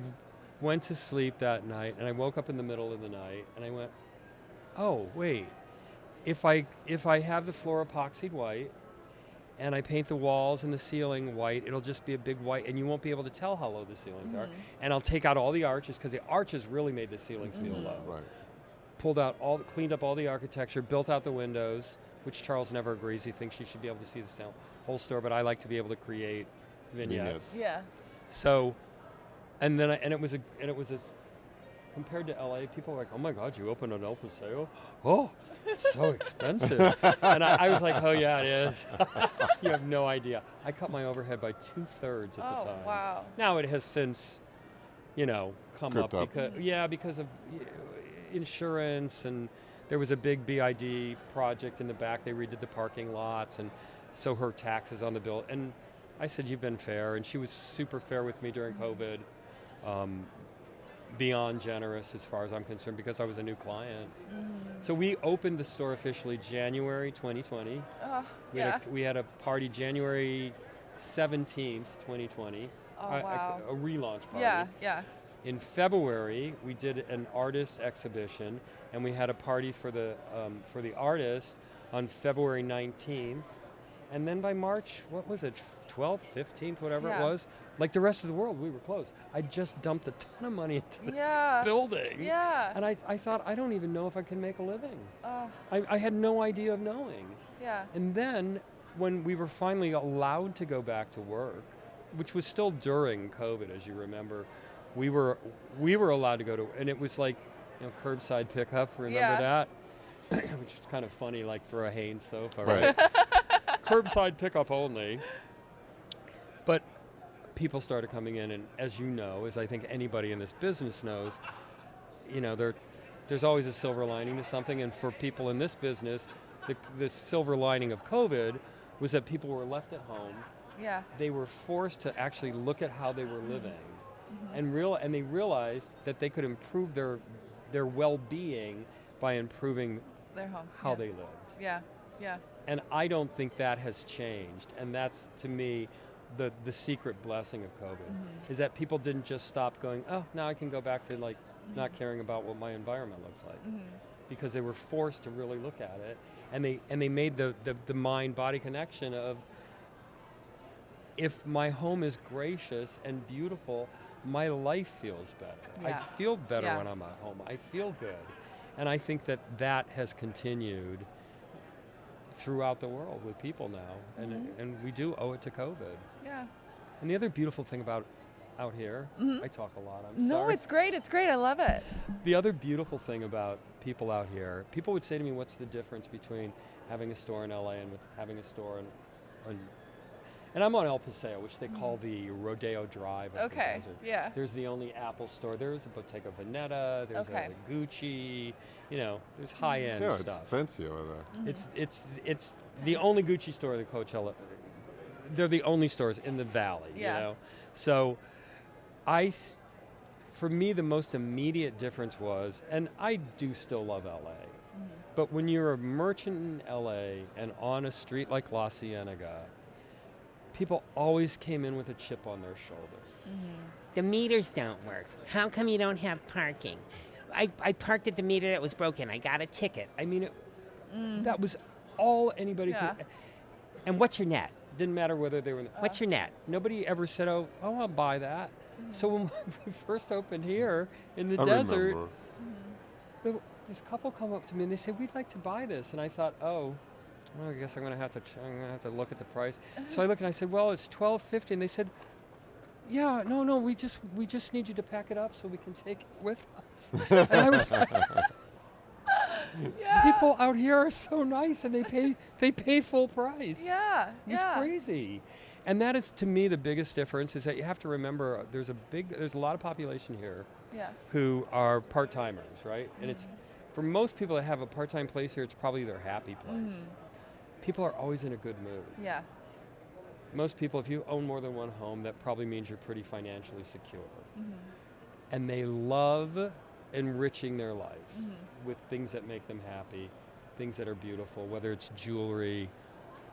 S3: went to sleep that night, and I woke up in the middle of the night, and I went, oh, wait, if I have the floor epoxied white, and I paint the walls and the ceiling white, it'll just be a big white, and you won't be able to tell how low the ceilings are. And I'll take out all the arches, because the arches really made the ceilings feel low.
S2: Right.
S3: Cleaned up all the architecture, built out the windows, which Charles never agrees. He thinks you should be able to see the whole store, but I like to be able to create vignettes.
S1: Yeah.
S3: So, and it was compared to LA, people were like, oh my God, you opened an El Paseo? Oh, it's so expensive. And I was like, oh yeah, it is. You have no idea. I cut my overhead by 2/3 at the time.
S1: Oh, wow.
S3: Now it has since, come
S2: Crept
S3: up.
S2: up.
S3: Because of insurance, and there was a big BID project in the back. They redid the parking lots, and so her taxes on the bill. And I said, you've been fair. And she was super fair with me during COVID. Beyond generous as far as I'm concerned, because I was a new client. So we opened the store officially January 2020. We had a party January 17th, 2020.
S1: Oh, wow.
S3: A relaunch party.
S1: Yeah.
S3: In February, we did an artist exhibition, and we had a party for the artist on February 19th. And then by March, what was it, 12th, 15th, whatever it was, like the rest of the world, we were closed. I just dumped a ton of money into this building.
S1: Yeah.
S3: And I thought, I don't even know if I can make a living. I had no idea of knowing.
S1: Yeah.
S3: And then when we were finally allowed to go back to work, which was still during COVID, as you remember, we were allowed to go to, and it was like, curbside pickup, remember that? Which is kind of funny, like for a Hanes sofa, right? Curbside pickup only. But people started coming in, and as you know, as I think anybody in this business knows, there's always a silver lining to something, and for people in this business, the silver lining of COVID was that people were left at home.
S1: Yeah.
S3: They were forced to actually look at how they were living, and they realized that they could improve their well-being by improving
S1: Their home.
S3: how they lived.
S1: Yeah.
S3: And I don't think that has changed. And that's, to me, the secret blessing of COVID, is that people didn't just stop going, oh, now I can go back to not caring about what my environment looks like. Because they were forced to really look at it. And they made the mind-body connection of, if my home is gracious and beautiful, my life feels better.
S1: Yeah.
S3: I feel better when I'm at home. I feel good. And I think that has continued throughout the world with people now, and we do owe it to COVID.
S1: Yeah.
S3: And the other beautiful thing about out here, I talk a lot, I'm
S1: No,
S3: sorry.
S1: it's great. I love it.
S3: The other beautiful thing about people out here, people would say to me, what's the difference between having a store in LA and with having a store And I'm on El Paseo, which they call the Rodeo Drive of the desert.
S1: Yeah.
S3: There's the only Apple store. There's a Bottega Veneta. There's a Gucci. You know, there's high-end stuff.
S2: It's fancy over there.
S3: It's the only Gucci store in the Coachella. They're the only stores in the valley.
S1: Yeah.
S3: You know, so for me, the most immediate difference was, and I do still love LA, but when you're a merchant in LA and on a street like La Cienega, people always came in with a chip on their shoulder.
S4: The meters don't work. How come you don't have parking? I parked at the meter that was broken. I got a ticket.
S3: I mean, that was all anybody could. And what's your net? Didn't matter whether they were. What's your net? Nobody ever said, "Oh, I'll buy that." So when we first opened here in the desert, this couple come up to me and they said, "We'd like to buy this," and I thought, "Oh, well, I guess I'm gonna have to look at the price." So I looked and I said, "Well, it's $12.50," and they said, "Yeah, no, we just need you to pack it up so we can take it with us." And I was like, people out here are so nice and they pay full price.
S1: Yeah.
S3: It's crazy. And that is, to me, the biggest difference is that you have to remember there's a lot of population here who are part-timers, right? And it's, for most people that have a part-time place here, it's probably their happy place. People are always in a good mood.
S1: Yeah.
S3: Most people, if you own more than one home, that probably means you're pretty financially secure. And they love enriching their life with things that make them happy, things that are beautiful, whether it's jewelry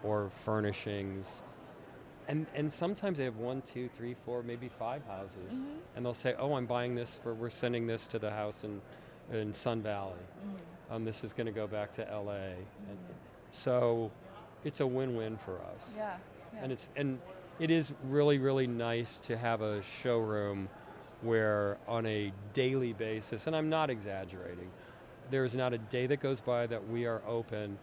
S3: or furnishings. And sometimes they have 1, 2, 3, 4, maybe 5 houses. And they'll say, "Oh, I'm buying this we're sending this to the house in Sun Valley. This is going to go back to LA." And so it's a win-win for us.
S1: Yeah.
S3: And it is really, really nice to have a showroom where on a daily basis, and I'm not exaggerating, there's not a day that goes by that we are open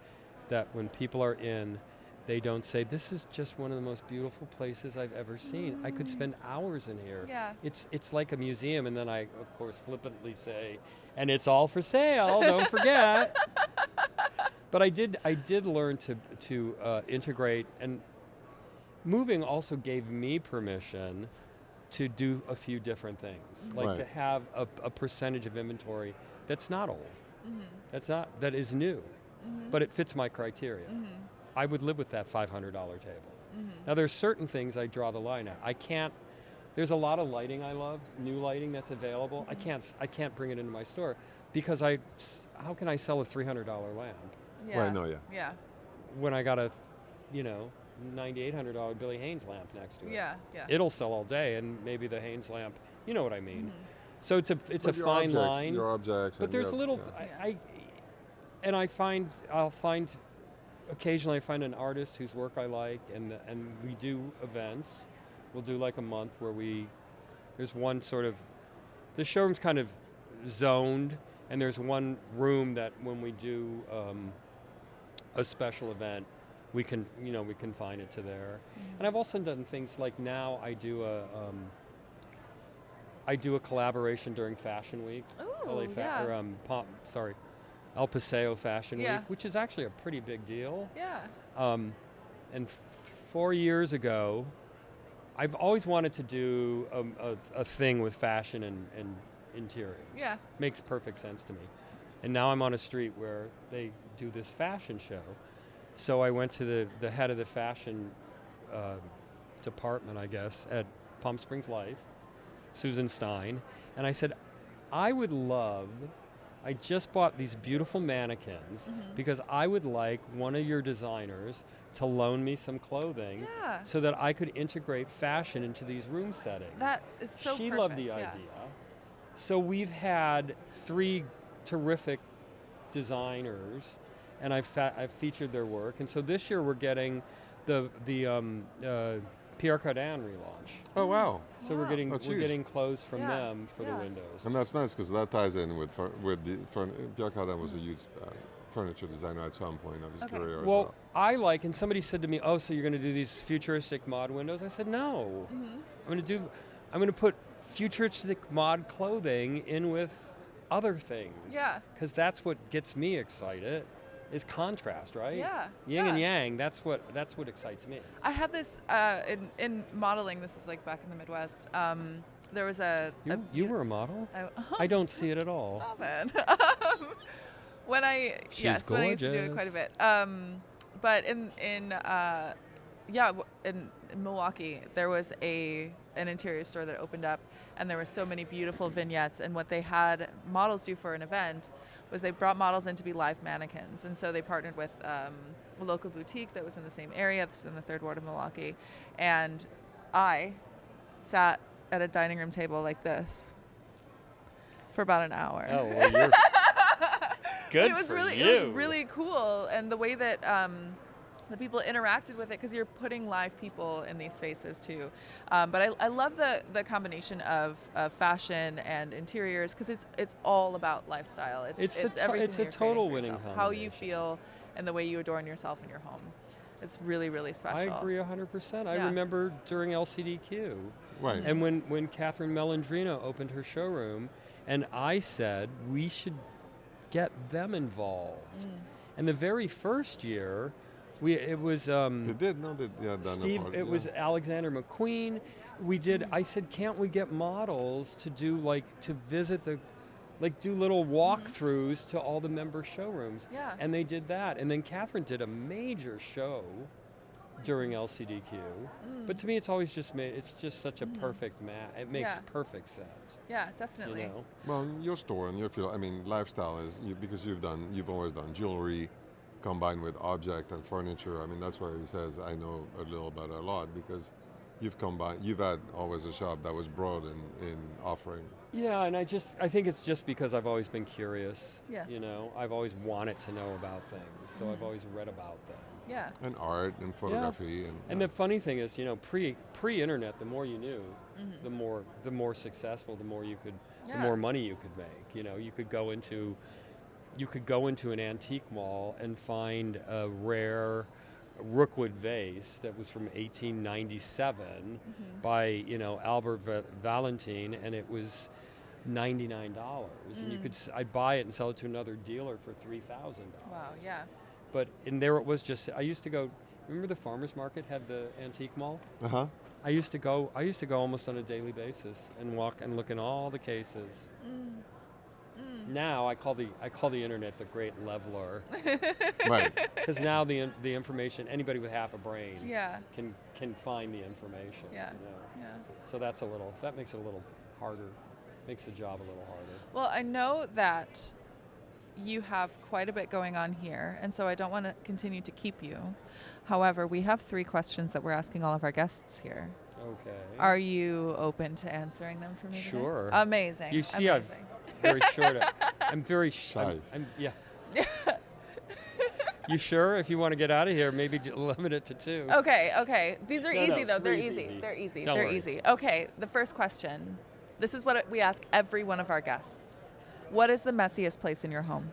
S3: that when people are in, they don't say, "This is just one of the most beautiful places I've ever seen. I could spend hours in here."
S1: Yeah.
S3: It's like a museum, and then I, of course, flippantly say, "And it's all for sale, don't forget." But I did learn to integrate, and moving also gave me permission to do a few different things, like to have a percentage of inventory that's not old, that is new, but it fits my criteria. I would live with that $500 table. Now there's certain things I draw the line at. I can't. There's a lot of lighting I love, new lighting that's available. I can't bring it into my store because how can I sell a $300 lamp?
S1: Yeah.
S3: When I got a, $9,800 Billy Haynes lamp next to it.
S1: Yeah.
S3: It'll sell all day, and maybe the Haynes lamp, you know what I mean. So it's a fine line.
S2: Your objects.
S3: But there's a little. I'll find. Occasionally, I find an artist whose work I like, and we do events. We'll do like a month where there's one sort of, the showroom's kind of zoned, and there's one room that when we do a special event, we can confine it to there. And I've also done things like now I do a collaboration during Fashion Week. El Paseo Fashion Week, which is actually a pretty big deal.
S1: Yeah.
S3: And 4 years ago, I've always wanted to do a thing with fashion and interiors.
S1: Yeah.
S3: Makes perfect sense to me. And now I'm on a street where they do this fashion show. So I went to the head of the fashion department, I guess, at Palm Springs Life, Susan Stein, and I said, I just bought these beautiful mannequins because I would like one of your designers to loan me some clothing so that I could integrate fashion into these room settings.
S1: That is so
S3: She
S1: perfect.
S3: loved the idea. So we've had 3 terrific designers, and I've featured their work. And so this year we're getting the Pierre Cardin relaunch.
S2: Oh wow!
S3: So we're getting clothes from them for the windows.
S2: And that's nice because that ties in with Pierre Cardin was a huge furniture designer at some point of his career. As well,
S3: I like, and somebody said to me, "Oh, so you're going to do these futuristic mod windows?" I said, "No, I'm going to put futuristic mod clothing in with other things.
S1: Yeah.
S3: Because that's what gets me excited. is contrast, right?
S1: Yeah.
S3: Yin
S1: yeah.
S3: and yang. That's what excites me.
S1: I had this in modeling. This is like back in the Midwest. There was
S3: You were a model?
S1: oh,
S3: I don't see it at all.
S1: Stop it. When I
S3: She's
S1: when I used to do it quite a bit. But in Milwaukee, there was an interior store that opened up, and there were so many beautiful vignettes. And what they had models do for an event was they brought models in to be live mannequins. And so they partnered with a local boutique that was in the same area. This is in the 3rd Ward of Milwaukee. And I sat at a dining room table like this for about an hour.
S3: Oh, well, you're good
S1: It was
S3: for
S1: really,
S3: you.
S1: it was really cool, and the way that the people interacted with it, because you're putting live people in these spaces too. But I love the combination of fashion and interiors, because it's all about lifestyle. It's everything.
S3: It's a
S1: that you're
S3: total
S1: creating for
S3: winning
S1: yourself, how you
S3: combination.
S1: feel, and the way you adorn yourself in your home. It's really, really special.
S3: I agree 100%. I
S1: Yeah.
S3: remember during LCDQ,
S2: Right.
S3: and when Catherine Melandrino opened her showroom, and I said we should get them involved. And the very first year, it was
S2: They did, no, they done
S3: Steve.
S2: part,
S3: It was Alexander McQueen. We did. I said, can't we get models to do to visit do little walkthroughs to all the member showrooms?
S1: Yeah.
S3: And they did that. And then Catherine did a major show during LCDQ. But to me, it's always just it's just such a perfect match. It makes
S1: Yeah.
S3: perfect sense.
S1: Yeah, definitely.
S3: You know?
S2: Well, your store and your field, I mean, lifestyle is, because you've always done jewelry combined with object and furniture. I mean, that's why he says I know a little about it a lot, because you've had always a shop that was broad in offering.
S3: Yeah, and I think it's just because I've always been curious.
S1: Yeah.
S3: You know, I've always wanted to know about things, so I've always read about them.
S1: Yeah.
S2: And art and photography.
S3: And the funny thing is, pre-internet, the more you knew, the more successful, the more money you could make. You know, you could go into an antique mall and find a rare Rookwood vase that was from 1897 by Albert Valentin, and it was $99, and I'd buy it and sell it to another dealer for $3,000.
S1: Wow. Yeah.
S3: But there it was. Just I used to go. Remember the farmers market had the antique mall?
S2: Uh-huh.
S3: I used to go almost on a daily basis and walk and look in all the cases. Now I call the internet the great leveler.
S2: Right.
S3: Because now the information, anybody with half a brain
S1: Yeah.
S3: can find the information.
S1: Yeah.
S3: You know?
S1: Yeah.
S3: So that makes it a little harder. Makes the job a little harder.
S1: Well, I know that you have quite a bit going on here, and so I don't want to continue to keep you. However, we have 3 questions that we're asking all of our guests here.
S3: Okay.
S1: Are you open to answering them for me today?
S3: Sure.
S1: Amazing.
S3: You see,
S1: Amazing.
S3: very short. I'm very
S2: Shy.
S3: Yeah. You sure? If you want to get out of here, maybe limit it to 2.
S1: Okay. These are
S3: No,
S1: easy, though. They're
S3: three's
S1: easy.
S3: easy.
S1: They're easy.
S3: Don't
S1: They're
S3: worry.
S1: easy. Okay, the first question. This is what we ask every one of our guests. What is the messiest place in your home?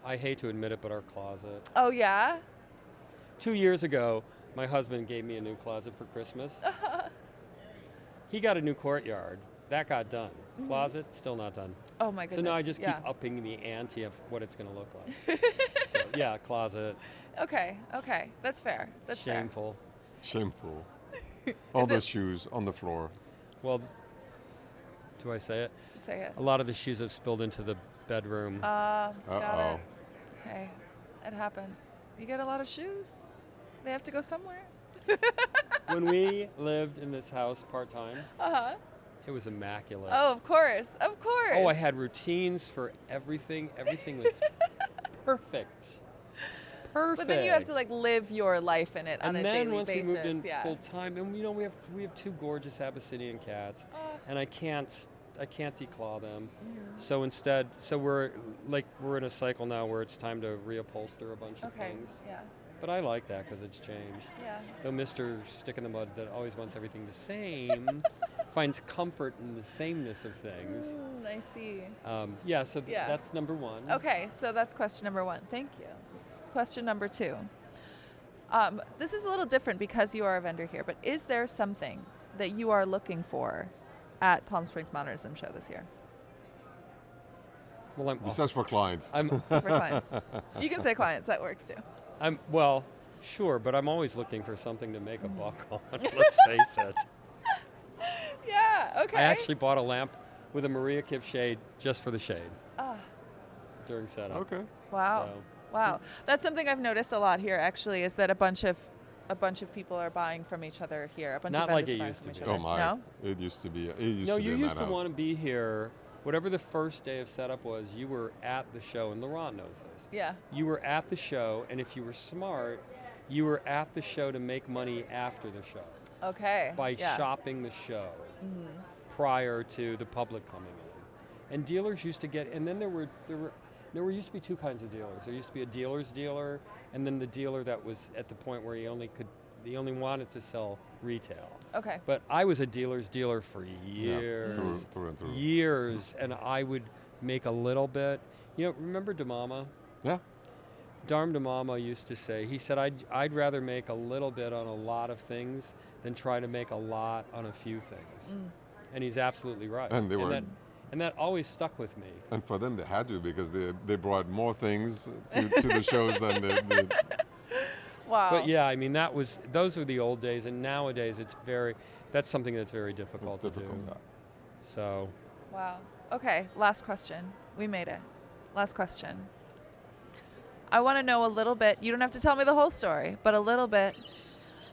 S3: I hate to admit it, but our closet.
S1: Oh, yeah?
S3: 2 years ago, my husband gave me a new closet for Christmas. He got a new courtyard. That got done. Closet, still not done.
S1: Oh, my goodness.
S3: So now I just keep
S1: yeah.
S3: upping the ante of what it's going to look like. So, yeah, closet.
S1: Okay. That's fair. That's
S3: Shameful.
S2: Shameful. All the shoes on the floor.
S3: Well, do I say it?
S1: fair. Say it.
S3: A lot of the shoes have spilled into the bedroom.
S1: Got
S2: Uh-oh.
S1: it. Hey, it happens. You get a lot of shoes. They have to go somewhere.
S3: When we lived in this house part-time,
S1: Uh-huh.
S3: it was immaculate.
S1: Oh, of course. Of course.
S3: Oh, I had routines for everything. Everything was perfect. Perfect.
S1: But then you have to live your life in it on
S3: and
S1: a
S3: then
S1: daily
S3: once
S1: basis.
S3: we moved in
S1: yeah.
S3: full time, and we have 2 gorgeous Abyssinian cats, and I can't declaw them. So instead, we're in a cycle now where it's time to reupholster a bunch of
S1: Okay.
S3: things.
S1: Yeah.
S3: But I like that because it's changed.
S1: Yeah.
S3: Though Mr. Stick in the Mud that always wants everything the same finds comfort in the sameness of things.
S1: I see.
S3: Yeah, so
S1: Yeah.
S3: that's number 1.
S1: Okay, so that's question number 1. Thank you. Question number 2. This is a little different because you are a vendor here, but is there something that you are looking for at Palm Springs Modernism Show this year?
S3: Well,
S2: Besides for clients.
S1: So for clients. You can say clients, that works too.
S3: Well, sure, but I'm always looking for something to make a buck on. Let's face it.
S1: Yeah, okay.
S3: I actually bought a lamp with a Maria Kip shade just for the shade
S1: Ah,
S3: during setup.
S2: Okay.
S1: wow.
S3: So-
S1: Wow. That's something I've noticed a lot here actually, is that a bunch of people are buying from each other here. A bunch
S3: Not
S1: of
S3: like
S1: vendors
S3: it
S1: are buying
S3: used
S1: from
S3: to
S1: each
S3: be.
S1: other.
S2: Oh my!
S1: No?
S2: It used to be. It used
S3: No,
S2: to be
S3: you
S2: a
S3: used to
S2: madhouse.
S3: want to be here. Whatever the first day of setup was, you were at the show, and Laurent knows this.
S1: Yeah.
S3: You were at the show, and if you were smart, you were at the show to make money after the show
S1: Okay.
S3: by
S1: yeah.
S3: shopping the show prior to the public coming in. And dealers used to get, and then there used to be two kinds of dealers. There used to be a dealer's dealer, and then the dealer that was at the point where he only wanted to sell retail.
S1: Okay.
S3: But I was a dealer's dealer for years,
S2: Yeah, through and through.
S3: years, and I would make a little bit. You know, remember DeMama?
S2: Yeah.
S3: Darm DeMama used to say, he said, I'd rather make a little bit on a lot of things than try to make a lot on a few things. And he's absolutely right.
S2: And they were.
S3: And that always stuck with me.
S2: And for them, they had to because they brought more things to the shows than they did.
S1: Wow.
S3: But yeah, I mean, those were the old days, and nowadays that's something that's very difficult
S2: It's
S3: to
S2: difficult.
S3: do. So,
S1: Wow. Okay, last question. We made it. Last question. I want to know a little bit, you don't have to tell me the whole story, but a little bit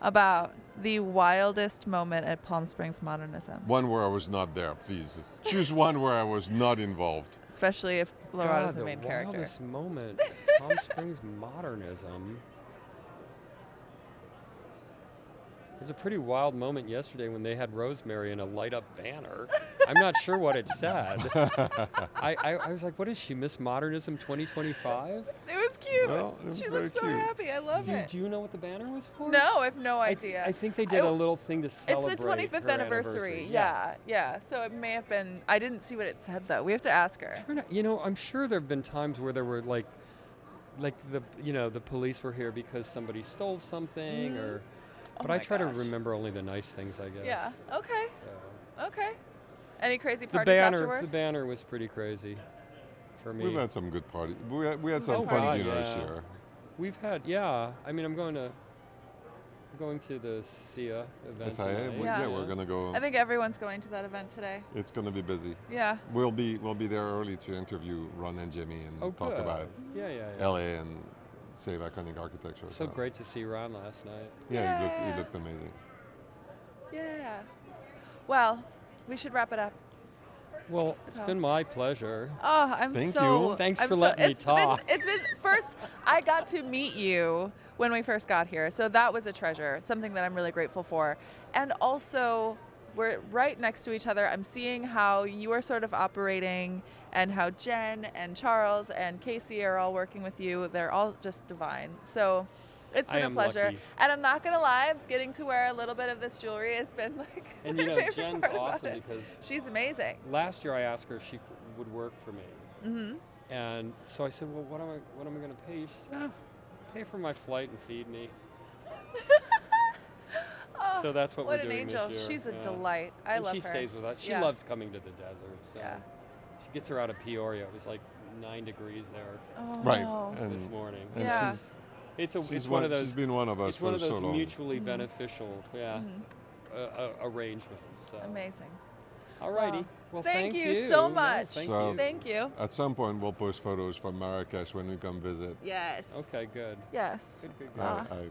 S1: about the wildest moment at Palm Springs Modernism,
S2: One where I was not there, please. Choose one where I was not involved.
S1: especially if Laurent is
S3: God,
S1: the main character.
S3: wildest moment, Palm Springs Modernism. It was a pretty wild moment yesterday when they had Rosemary in a light-up banner. I'm not sure what it said. I was like, what is she, Miss Modernism 2025?
S1: It was cute.
S2: Well, it was
S1: She
S2: very
S1: looks so
S2: cute.
S1: happy. I love it.
S3: Do you know what the banner was for?
S1: No, I have no
S3: I
S1: idea.
S3: I think they did a little thing to
S1: It's
S3: celebrate
S1: the 25th
S3: her
S1: anniversary. Yeah. So it may have been. I didn't see what it said though. We have to ask her.
S3: You know, I'm sure there have been times where there were like the police were here because somebody stole something or. But
S1: Oh
S3: I
S1: my
S3: try to
S1: gosh.
S3: remember only the nice things, I guess.
S1: Yeah. Okay.
S3: So.
S1: Okay. Any crazy
S3: The
S1: parties
S3: banner,
S1: afterward?
S3: the banner was pretty crazy for me.
S2: We've had some good parties. We had
S1: Some
S2: some
S1: good
S2: fun
S1: parties.
S2: dinners
S3: Yeah.
S2: here.
S3: We've had, I mean, I'm going to the SIA event
S2: SIA,
S3: tonight.
S1: Yeah.
S2: we're gonna go.
S1: I think everyone's going to that event today.
S2: It's gonna be busy.
S1: Yeah.
S2: We'll be there early to interview Ron and Jimmy and
S3: Oh,
S2: talk
S3: good.
S2: about
S3: Yeah.
S2: LA and save iconic architecture.
S3: So great to see Ron last night.
S2: Yeah, he
S1: Yeah.
S2: looked amazing.
S1: Yeah. Well, we should wrap it up.
S3: Well, it's
S1: So.
S3: been my pleasure.
S1: Oh, I'm
S2: Thank
S1: so.
S2: you.
S3: Thanks
S1: I'm
S3: for
S1: so,
S3: letting me
S1: it's
S3: talk.
S1: Been, it's been first. I got to meet you when we first got here, so that was a treasure. Something that I'm really grateful for, and also we're right next to each other. I'm seeing how you are sort of operating, and how Jen and Charles and Casey are all working with you. They're all just divine. So. It's
S3: I
S1: been a
S3: am
S1: pleasure.
S3: lucky.
S1: And I'm not going to lie, getting to wear a little bit of this jewelry has been like
S3: And
S1: my
S3: you know,
S1: favorite
S3: Jen's
S1: part about
S3: awesome
S1: it.
S3: because
S1: She's amazing.
S3: last year I asked her if she would work for me.
S1: Mm-hmm.
S3: And so I said, well, what am I going to pay you? She said, pay for my flight and feed me.
S1: Oh,
S3: So that's what we're
S1: an
S3: doing
S1: angel.
S3: this year.
S1: She's a
S3: Yeah.
S1: delight. I
S3: And
S1: love
S3: she
S1: her.
S3: stays with us. She
S1: Yeah.
S3: loves coming to the desert. So
S1: Yeah.
S3: she gets her out of Peoria. It was like 9 degrees there
S1: Oh,
S2: Right.
S1: no.
S2: And,
S3: this morning.
S2: and
S1: Yeah.
S3: It's
S2: she's
S3: one of those.
S2: She's been one of us
S3: It's
S2: for
S3: one of
S2: so
S3: those
S2: long.
S3: mutually beneficial, arrangements. So.
S1: Amazing.
S3: Alrighty.
S1: Wow.
S3: Well,
S1: Thank
S3: thank
S1: you so
S3: No,
S1: much.
S3: thank
S2: So-
S3: you.
S1: Thank you.
S2: At some point, we'll post photos from Marrakesh when we come visit.
S1: Yes.
S3: Okay, good.
S1: Yes.
S3: Good.
S2: I